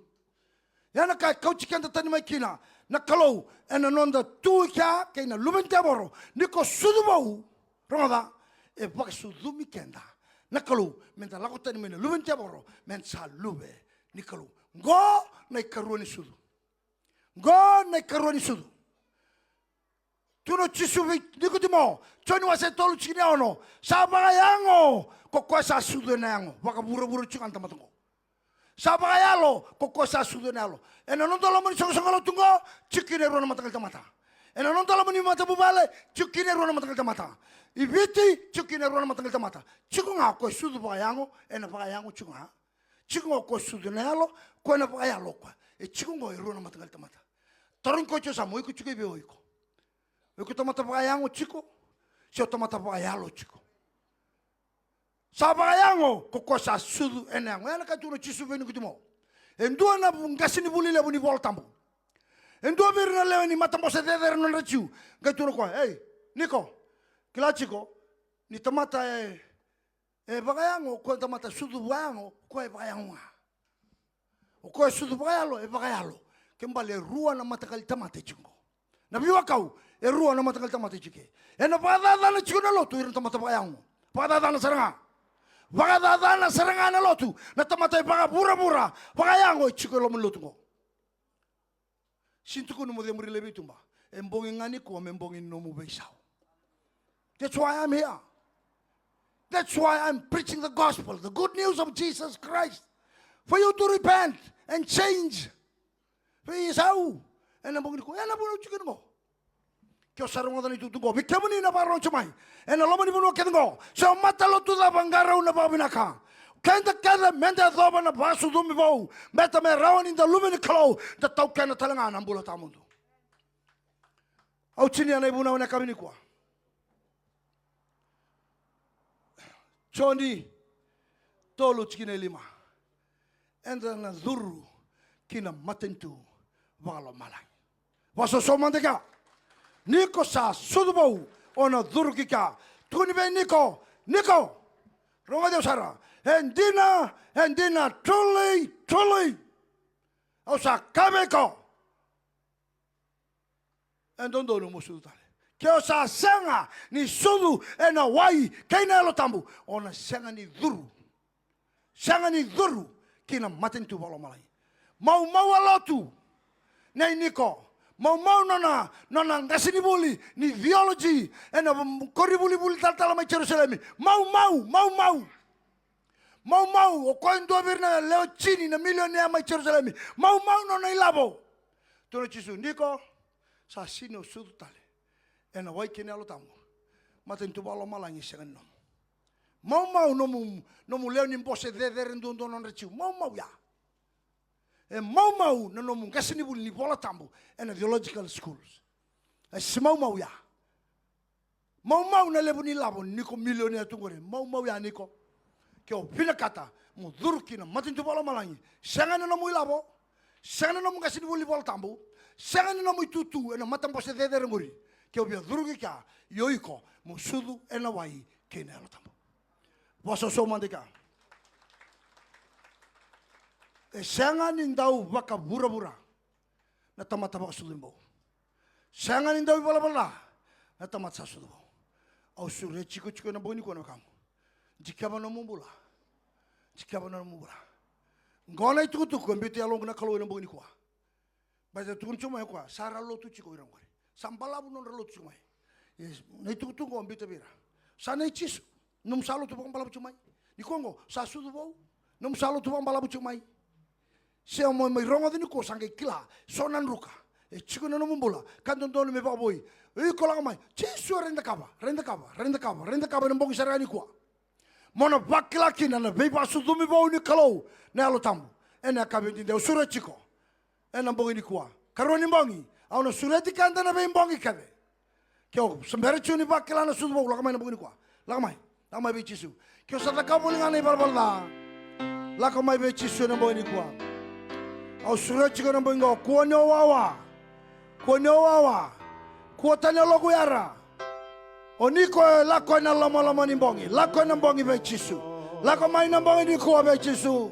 Yana kay kauchikan tani may kina, na kalau, and anon da tuika, kay na luben teboro, niko sudu bau, ronga e baka sudu mikenda, na kalau, menta lakotani may na luben teboro, men sa lube ni kalau. Go na ikaruan ni sudu. Go na ikaruan ni sudu. Tuno chisubi nikutimo, choni wase tolu chini ono, sabaka yango, koko sa sudu na yango, waka buru chukanta matungo. Sabaka yalo, koko sa sudu na yalo. Ena non tolo mani songalo tungo, chikine rona matakal tamata. Ena non tolo mani mata bubale, chikine rona matakal tamata. Ibiti chikine rona matakal tamata. Chikunga ko sudu baka yango, ena baka yango chikunga. Chikunga ko sudu na yalo, ko ena baka yalo kwa. E chikunga rona matakal tamata. Torun ko chosa mo iku chike bio iko. Iku tomata baka yango chiko, sio tomata baka yalo chiko. Sa baka yango koko sa sudu ena yango. Ena katuno chisu veni kutimo. Endua na ngasi ni buli lebu ni voltambo. Endua birna lewe ni matambo se dedere non rechiu. Katuno kwa, hey, Niko, kila chiko, ni tomata baka yango, ko tomata sudu baka yango, ko baka yango. Ko sudu baka yalo, baka yalo. Kembali rua na matakal tamate chiko. Naveiwakau, rua na matakal tamate chike. Ena pada na chiko na lotu irin tamata baka yango. Pada na seranga. Baka na seranga na lotu. Na tamata baka bura baka yango chiko lo mun lotu ngo. Sintu ko no mo de muri lebi tumba. Embongin ngani ko membongin no mo beisau. That's why I'm here. That's why I'm preaching the gospel, the good news of Jesus Christ. For you to repent and change. Beisau. Ena bongin ko, ena bono chiko ngo. Kyo sarungo dani tutungo. Bikamuni na paron chumai. Ena lomo ni bono kedengo. So matalo tu da bangara una babinaka. Kenda menda doba na basu dumi bau. Meta me rawan in the lumini kalo. Da tau kena talanga na mbula tamundo. Au chini ana ibuna wana kamini kwa. Choni tolu chikine lima. Enda na dhuru kina matentu walo malang. Waso somandeka. Niko sa sudubau ona dhuru kika. Tuni be Niko. Ronga deo sara. Endina, truly. O sa kabeko. Endondo no musudu tale. Keo sa senga ni sudu ena wai kaina lo tambu. Ona senga ni dhuru. Kina matentu walo malai. Mau alotu. Nei Niko. Mau nona ngasini buli ni theology ena kori buli tala mai Jerusalem. Mau, o koin dua birna leo chini na milionea mai Jerusalem. Mau nona ilabo. Tono chisu Niko sa sino sudu tale. Ena wai kene alo tamu. Matentu balo malangi sengan nom. Mau nomu leo ni mbose dedere ndondo non rechiu. Mau ya. Mau na nomu ngasini buli ni bola tambu ena theological schools. Mau ya. Mau na lebu ni labo Niko milionea tungore. Mau ya Niko. Kyo pila kata mo dhurki na matintu bala malangi sangana na mo ilabo sangana na mo ngasini buli bol tambu sangana na mo tutu ena matambo se dedere muri kyo bia dhurki ka yoiko mo sudu ena wai kene alo tambu waso so mandeka sangana ndau waka bura na tamata baka sudu mbo sangana ndau bala na tamata sudu au sure chiko na boni ko na kamu jikaba no mumbula. Ngona itu tu mbiti along na kalau nemboni kwa. Baca tukun cuma kwa sara lotu chiko irang kwa. Sampala bu non lotu cuma. Yes, na itu tu mbiti bira. Sana ichis num salo tu pambala bu cuma. Ni kongo sa sudu bau num salo tu pambala bu cuma. Sia mo mai rongo dini ko sangai kila sonan ruka. E chico na mumbula. Kanton tonu me baboi. E kola mai. Jesu renda kaba na bongi sarani kwa. Mona bakila kina na beba sudumi bau ni kalau na alo tamu. Ena kabinti de usura chico. Ena bongi ni kwa. Karoni bongi. Au na sureti kanta na bongi kade. Kyo sembere chuni bakila na sudu bau lakamai na bongi ni kwa. Lakamai be Jesu. Kyo sata kamu ni ngani balbala. Lakamai be Jesu na bongi ni kwa. Au sureti chico na bongi ngo kwa wawa. Kwa tanya logo yara. Oniko lako na lama ni bongi. Lako na bongi be Jesu. Lako mai na bongi ni kwa be Jesu.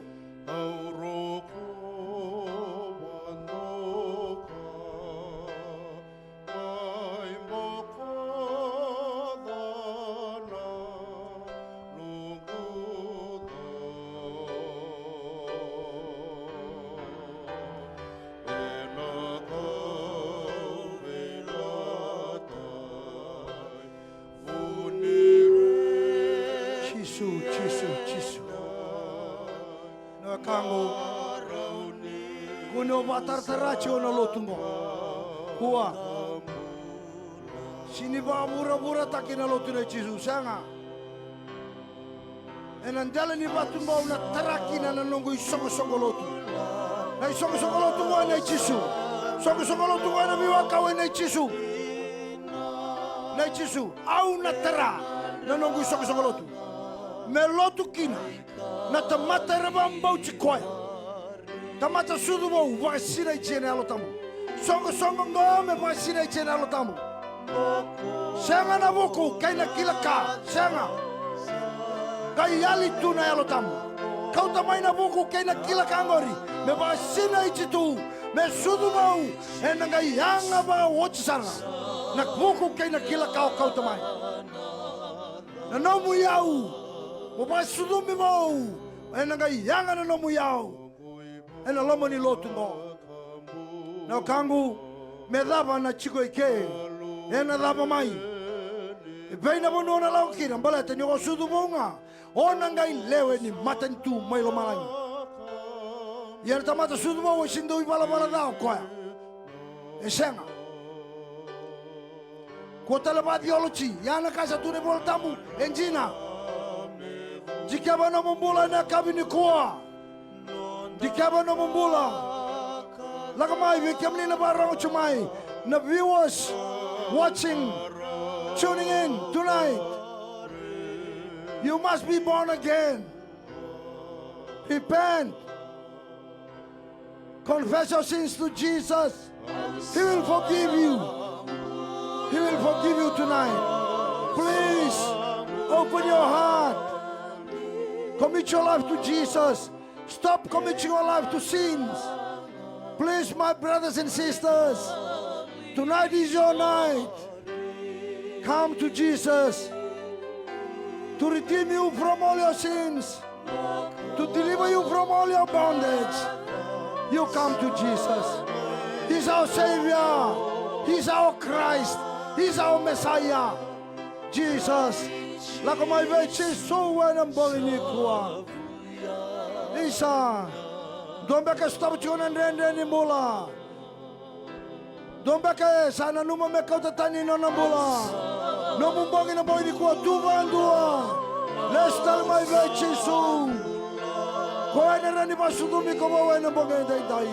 Jesu. Na kango. Kuno batar-taracho na lotungo. Kuwa. Sini ba mura taki na lotuna Jesu sanga. Enandala ni batumba na taraki na nanongo isongo lotu. Na isongo lotu na Jesu. Songo lotu na Naveiwakau na Jesu. Na Jesu au na tara nanongo isongo lotu. Melotu kina na tamata rabambau chikoya tamata sudu bau vasira ichene alotamu songo ngome vasira ichene alotamu senga na buku kaina kilaka senga kai yali tuna alotamu kau tamai na buku kaina kilaka ngori me vasira ichitu me sudu bau enanga yanga ba wochisara na buku kaina kilaka kau tamai na nomu yau Opa sudumi mau, enanga yanga na nomu yao, ena lomo ni lotu mo. Na kangu me dava na chico ike, ena dava mai. E veina bono na lau kira, mbala te nyogo sudu monga, onanga i lewe ni matan tu mai lo malai. Yera tamata sudu mo sindo i bala dao koya. E senga. Kota leba biology, yana kasa tu ne bol tamu, enjina. Dikaba no mumbula na kabini kuwa. Dikaba no mumbula. Lakamai vikamni na barang chumai. Na viewers watching, tuning in tonight. You must be born again. Repent. Confess your sins to Jesus. He will forgive you. He will forgive you tonight. Please open your heart. Commit your life to Jesus. Stop committing your life to sins. Please, my brothers and sisters, tonight is your night. Come to Jesus to redeem you from all your sins, to deliver you from all your bondage. You come to Jesus. He's our Savior. He's our Christ. He's our Messiah. Jesus. Lako mai vechi suwe na mboli ni kuwa. Isa. Dombeke stop chuna ndende ni mbula. Dombeke sana numa meka utatani no na mbula. No mbongi na mboli ni kuwa tuva ndua. Lestal mai vechi su. Koe na rani basudumi koma we na mbongi ndai.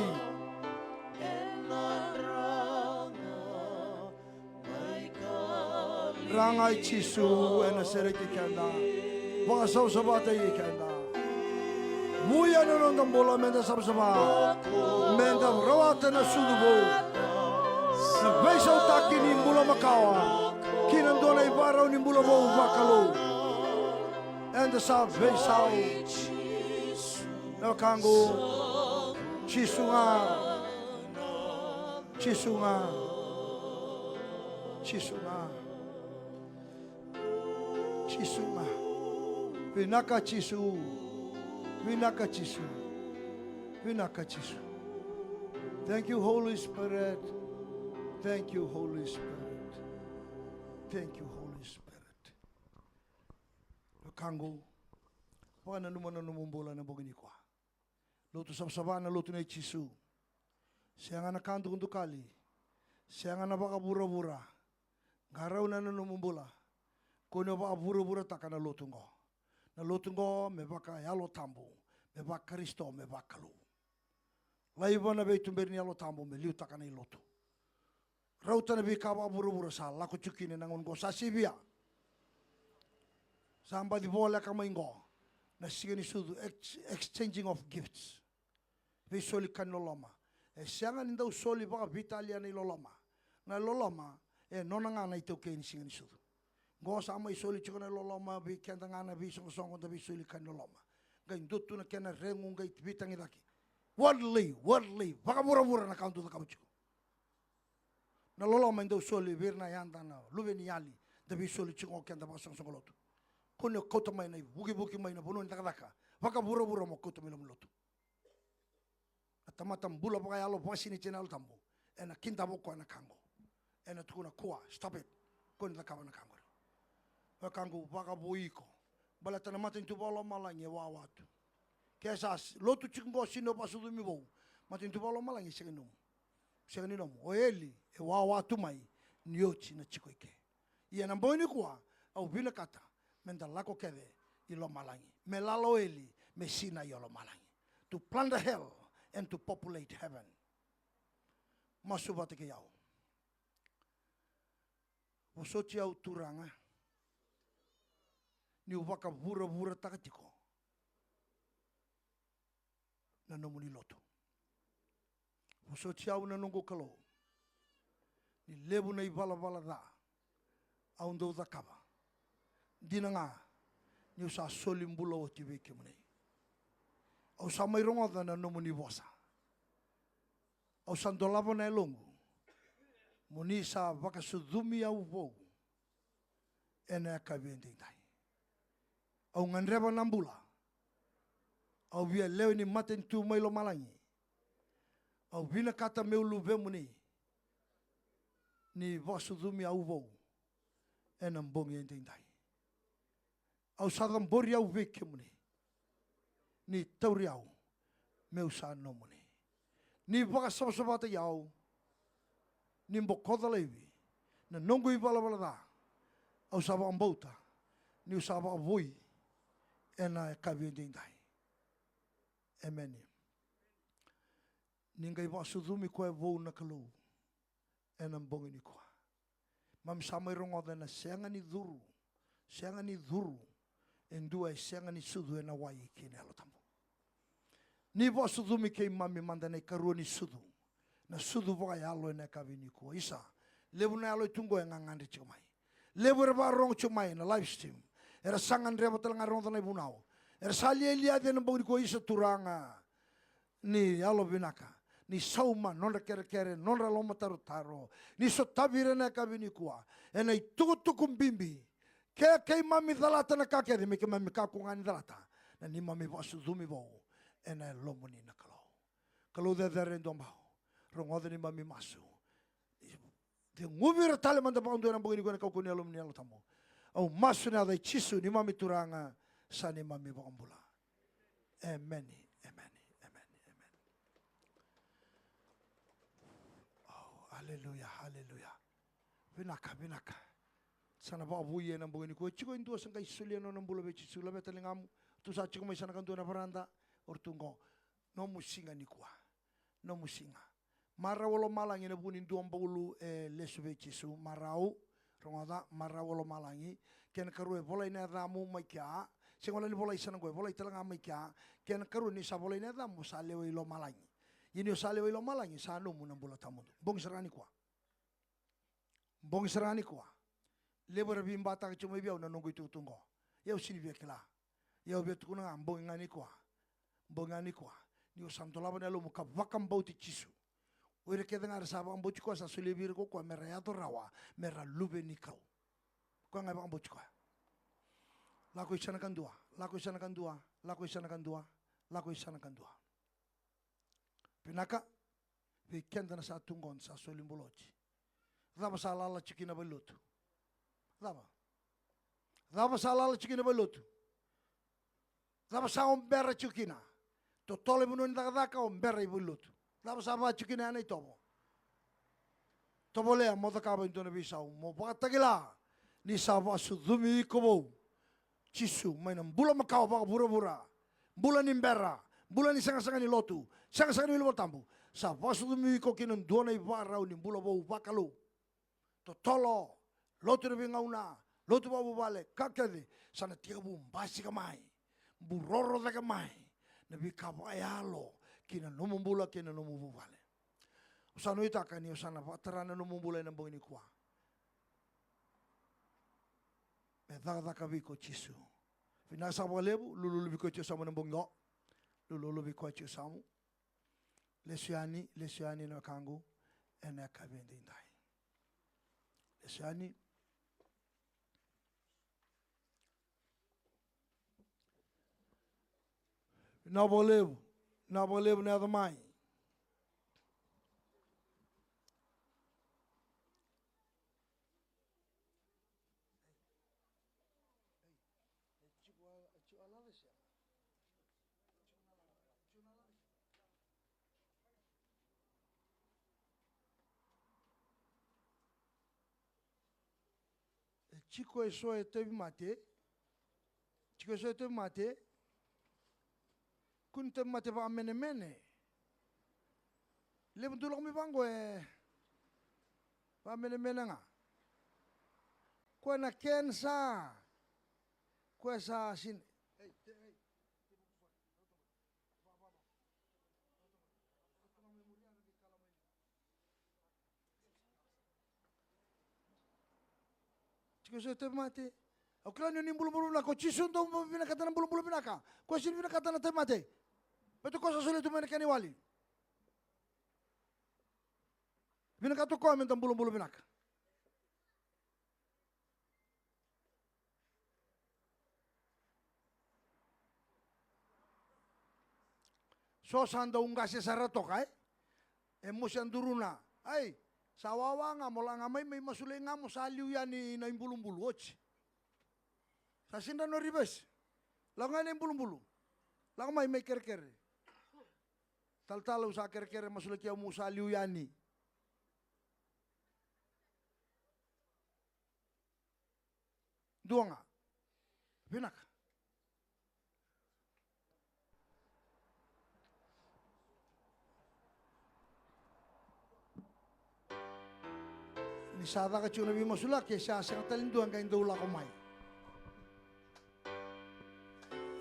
Rangai Chisu ena sereki kanda. Wanga sau sabata i kanda. Muya na nonga mbola menda sabsaba. Menda rawata na sudubo. Na beisa utaki ni mbula makawa. Kinandona ibarao ni mbula mo wakalo. Enda sa beisa. Na kango Chisunga. Chisunga. Vinaka Chisu. Thank you, Holy Spirit. Thank you, Holy Spirit. Thank you, Holy Spirit. Kango. Wana numana numumbola na bogini kwa. Lotu sabsabana lotu na Chisu. Siya nga nakanto kundukali. Sianga na baka bura-bura. Garau na nanumumbula. Kono baka bura-bura taka na lotungo. Na lotungo me baka yalo tambu. Me baka Kristo me baka lu. Laiba na bei tumberi ni yalo tambu me liu taka na ilotu. Rauta na bei kawa bura-bura sa lako chukine nangun go sa sibia. Samba di bola kama ingo. Na sigani sudu exchanging of gifts. Bei soli kan loloma. Sianga ninda usoli baka vitalia ni loloma. Na loloma nona ngana itau ke ni sigani sudu. Go sama isoli chukona loloma bi kenda ngana bi song da bi soli kan loloma. Gai ndotu na kena rengu gai bitangi daki. Worldly, baka bura-bura na kauntu da kamu chuko. Na loloma ninda usoli virna yanda na luve ni yali da bi soli chukona kenda baka song lotu. Kono kota mai na buki mai na bono ni takadaka. Baka bura-bura mo kota mai lotu. Atamatam bula baka yalo basi ni chena tambo. Ena kinta boko ena kango. Ena tukuna kuwa, stop it. Kono takawa na kango. Kango baka boiko. Bala tana mata intu bala malangi wawatu. Kesa lotu chikungo sino pasudu mi bou. Mata intu bala malangi segenum. Segeninum. O eli wawatu mai niochi na chikoike. Ia na boini kuwa au bila kata. Menda lako keve ilo malangi. Me lalo eli me sina yolo malangi. To plunder hell and to populate heaven. Masubate ke yao. Usoti au turanga. Ni waka bura-bura takatiko. Na nomuni loto. Usoti au na nungo kalo. Ni lebu na ibala-bala da. Au ndo da kaba. Dina nga, ni usa solimbula o tiwe ke mune. Au sa mai rongoda na nomuni bosa. Au sandolava na elongu. Muni sa waka sudumi au vou. Ena ka vendindai. Au nganreba nambula. Au via leo ni maten tu mai lo malangi. Au vina kata meulu ve muni. Ni waka sudumi au vou. Ena mbongi endindai. Au sadam bori au veke mune. Ni tauri au. Meu sa no mune. Ni waka sabasabata iau. Ni mbokoda lewi. Na nongo i bala da. Au saba ambauta. Ni usaba avui. Ena kaviendindai. Amen. Ningai wa sudumi koe vou na kalau. Ena mbongi ni koa. Mam samai rongoda na senga ni dhuru. Senga ni dhuru. Endua senga ni sudu ena wai kene alo tambo. Ni wa sudumi kei mami manda nei karua ni sudu. Na sudu waka alo ena kavini kua. Isa. Lebu na alo itungo e ngangandri chikamai. Lebu reba rong chikamai na live stream. Era sangan reba talang arong tanai bunau. Era salia ilia de na mbongni kua isa turanga. Ni alo binaka. Ni sauma nonra kere nonra loma taro. Ni sotabire na kavini kua. Ena itukutukum bimbi. Kei mami dalata na kakere. Meke mami kakungani dalata. Na ni mami wasu dumi bau. Ena lomoni na kalau. Kalau dere ndombau. Rongoda ni mami masu. Te ngubira tale manda paundu na mbongini kua kau kuni alumni alo tamu. Au masu na dai chisu ni mami turanga sa ni mami bakambula. Amen. Amen. Amen. Amen. Oh, hallelujah. Hallelujah. Binaka. Sana ba buye na mbongini kua chiko indua sangka isulia no nambula be chisu la betale ngamu. Tu sa chiko mai sana kantu na paranda ortungo. No musinga ni kua. No musinga. Marawolo malangi na bunin duam baulu lesu be chisu marau rongoda marawolo malangi ken karu volai na damu mai kya sengola ni volai sana go volai telanga mai kya ken karu ni sa volai na damu sa lewe lo malangi ini sa lewe lo malangi sa no mun bula tamudu bong serani kwa lebora bimbata ke chumai biau na nongo itu tungo yau sini bia kela yau bia tukuna ambong ngani kwa ni usantolaba na lo muka vakam bauti chisu. Oire ke dengar saba ambochi ko sa sulibir ko mera ya rawa mera lube nikau. Ko ngai ambochi ko. Lako isana kan dua. Pinaka vi kenda na sa tungon sa sulimbolochi. Daba sa lala chikina balutu. Daba sa lala chikina balutu. Daba sa ombera chikina. Totole bunun daga ka ombera balutu. Daba sa ba chikina na itobo. Tobolea mo takaba into na bisau mo pakatagila ni sawa sudumi kobo Chisu may nang bula makau pa bura-bura bula ni mbera bula ni sanga-sanga ni lotu sanga-sanga ni lumatambu sa sudumi ko kinon dona ibarau ni bula bau bakalu totolo lotu ni bingauna lotu babu bale kakede sana tiga basi kamai buroro da kamai nabi kabayalo kina bula kina nomu bale usano itaka ni usana patarana bula na bongini kwa Medada kabiko chisu. Finasa walebu lulu biko chisu samu nambongo. Lulu biko chisu samu. Lesiani na kangu ena kabende indai. Lesiani na bolebu na damai. Chico eso teve mate. Chico eso teve mate. Kun teve mate pa mene. Lembra do logo bango pa mene nga. Ko na kensa. Ko sa sin. Chico eso teve mate. O klano ni bulu-bulu na ko chisun do binakata ng bulu-bulu binaka. Ko sin binakata na teve mate. Beto ko sa sulit tumene kaniwali. Binakato ko amin tang bulu-bulu binaka. So sanda ungase sarato kai. Emosyan duruna. Ay, sawawa nga mo lang may masuli nga mo saliw yan ni na imbulong-bulo. Sa sinda no ribes. Lang nga na imbulong-bulo. Lang may kerker. Tal-talo sa kerker masuli kaya mo saliw yan ni. Dua nga. Pinak. Nisada ka chuna bimo sulak ya siya sang talinduan ka indaw la kumay.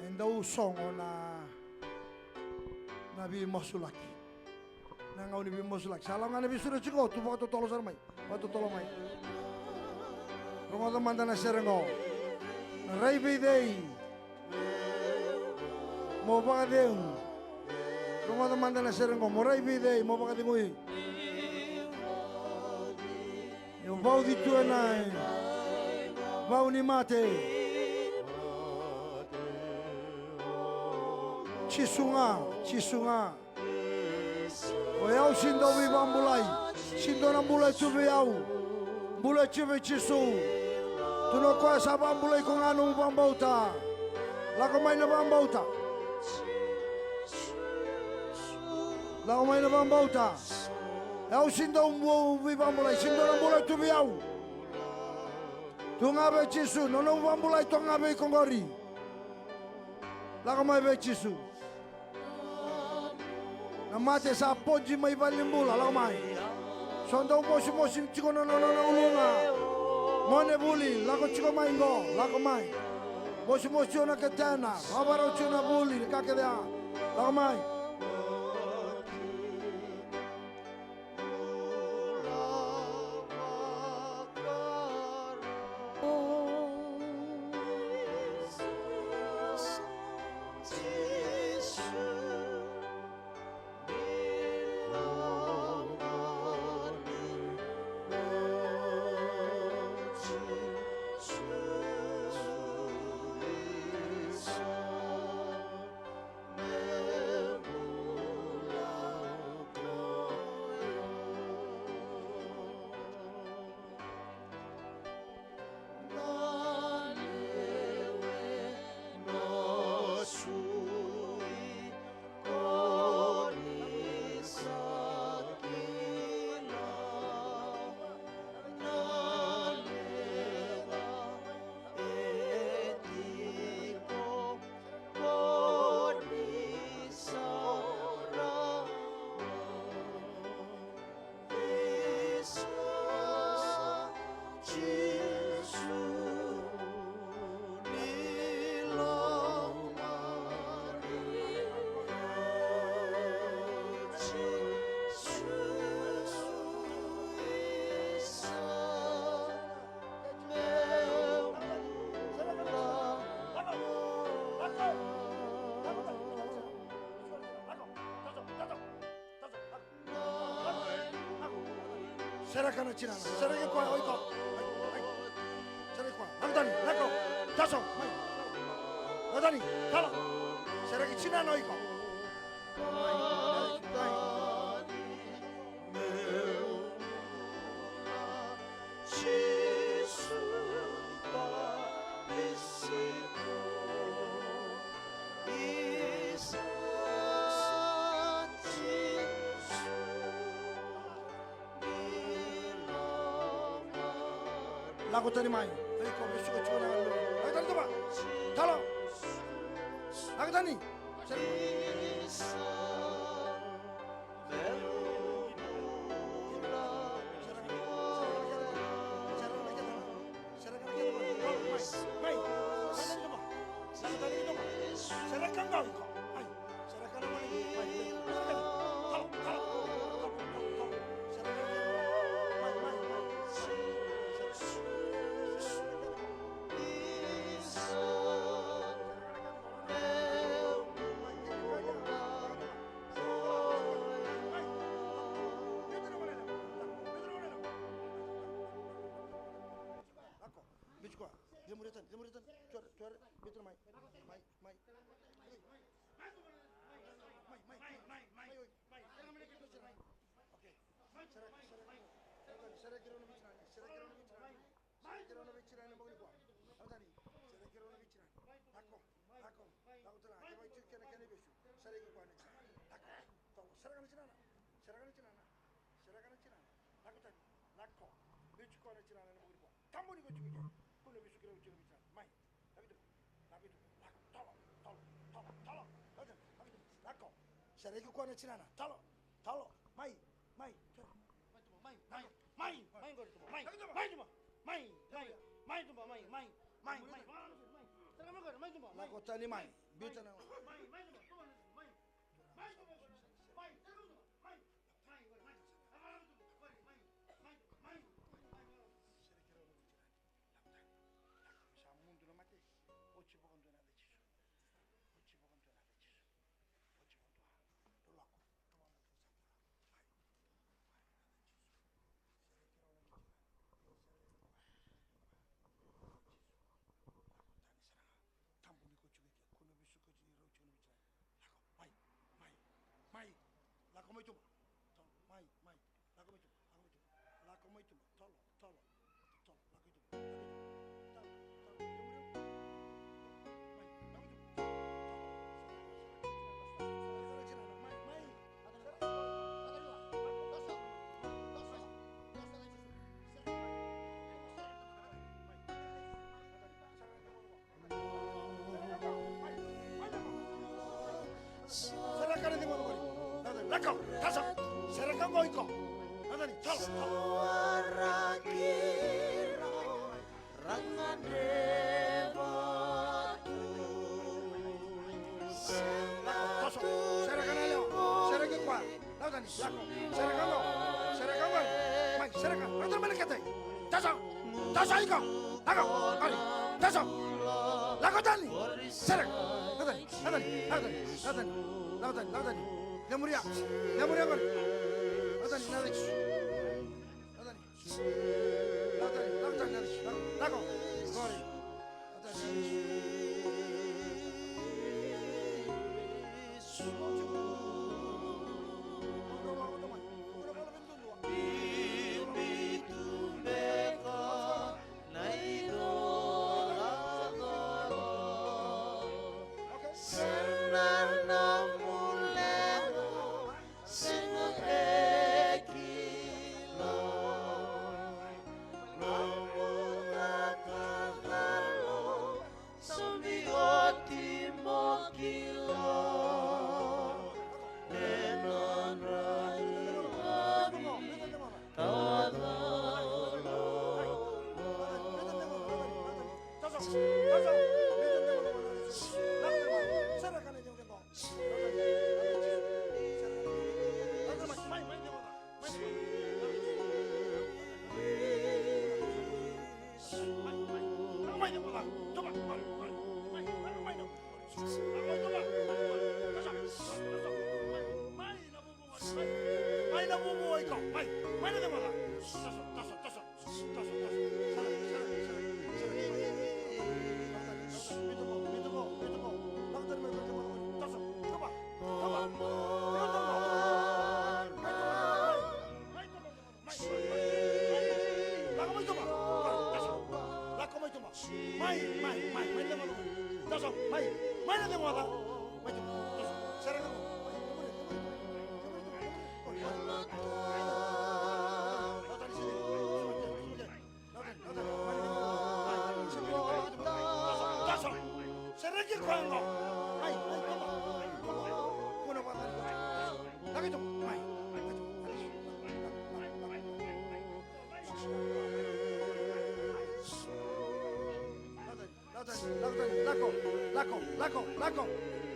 Indaw song o na bimo sulak. Nangaw ni bimo sulak. Salam nga nabi surah chiko tu baka totolo sarmay. Baka totolo may. Rungo tamanda na serengo. Ray bidey. Mo baka ding. Rungo tamanda na serengo. Mo ray bidey. Mo baka dinguy. Yung bau di tuanay, bau ni mate, chisunga, oyau sindo bibang bulay, sindo ng bulay tubiyaw, bulay chive chisu, tuno ko sa bang bulay kung anong bang bauta, lakamay na bang bauta, lakamay na bang bauta. Eu sinto vivang mulai, sinto ng mulai tubiyaw. Tungabe chisu, nonong vang mulai tungabe kongori. Lakamay be chisu. Namate sa poji may balimbula, lakamay. Sondo mosi chiko ulunga. Mone buli, lako chiko maingo, lakamay. Mosi na ketena, babaro chuna buli, kakedea, lakamay. 세라카나 지나나 세라게 과 어이거 세라게 과 나다니 나고 다소 나다니 달라 세라게 지나나 어이거 lagu tadi main, dari kau besok kau nak lalu, lagu tadi tu apa? Talo, lagu tadi, Saya ikut kau nak cina na, talo, mai, mai tu mah, mai tu mah, Nak kau tadi mai, biar cina. Mai, laku mai cuma, mai, laku mai cuma, laku mai cuma, tolo, laku itu, Lakau, tasap, serahkan kau ikut. Nanti, Suara kira rangan dewatu serahkan aja, serahkan kau. Nanti, lakau, serahkan kau, mai, serahkan. Nanti mana kata? Tasap ikut. Lakau, kali, tasap. Lakau tadi, serahkan. Nanti. Namuria kau. Nanti. Lakau, sorry.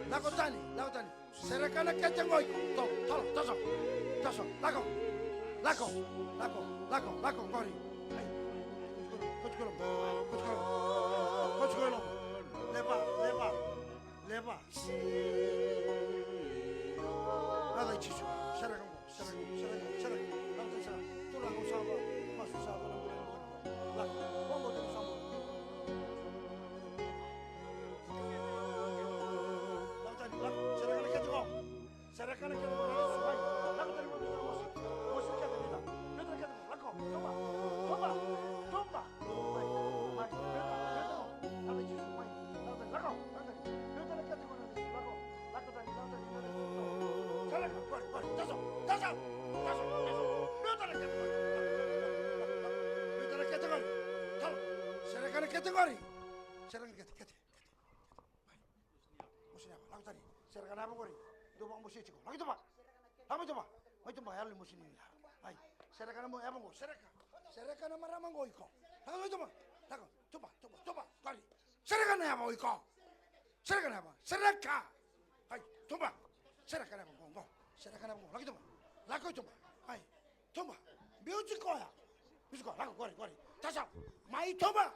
Lako tani. Serekana kete ngoi ko. Taso. Lako, Koroi. Coach Kolom. Leva. Nada chisu. Sereka. Tulang usaba, masuk usaba. Lako, bongo de usaba. Serekana kete ngoi. Lako tani mo. Musu kete nida. Nida kete mo. Lako. Tomba. Kategori. Serang kete. Musin apa? Lagu tadi. Serang apa kori? Dua musin ciko. Lagi coba. Mai coba ya lu musin ini. Hai. Serang apa ngo? Serang apa ramang ngo iko. Lagu coba. Coba. Kori. Serang apa iko? Serang apa? Seraka. Hai. Coba. Serang apa ngo? Serang apa ngo? Lagu coba. Hai. Coba. 뮤직 거야. Lagu kori. Tasau. Mai coba.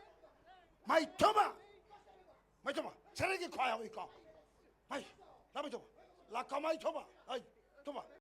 세력이 과하고 있고. 아이, 나무 좀. 라카마이 줘봐. 아이, 줘봐.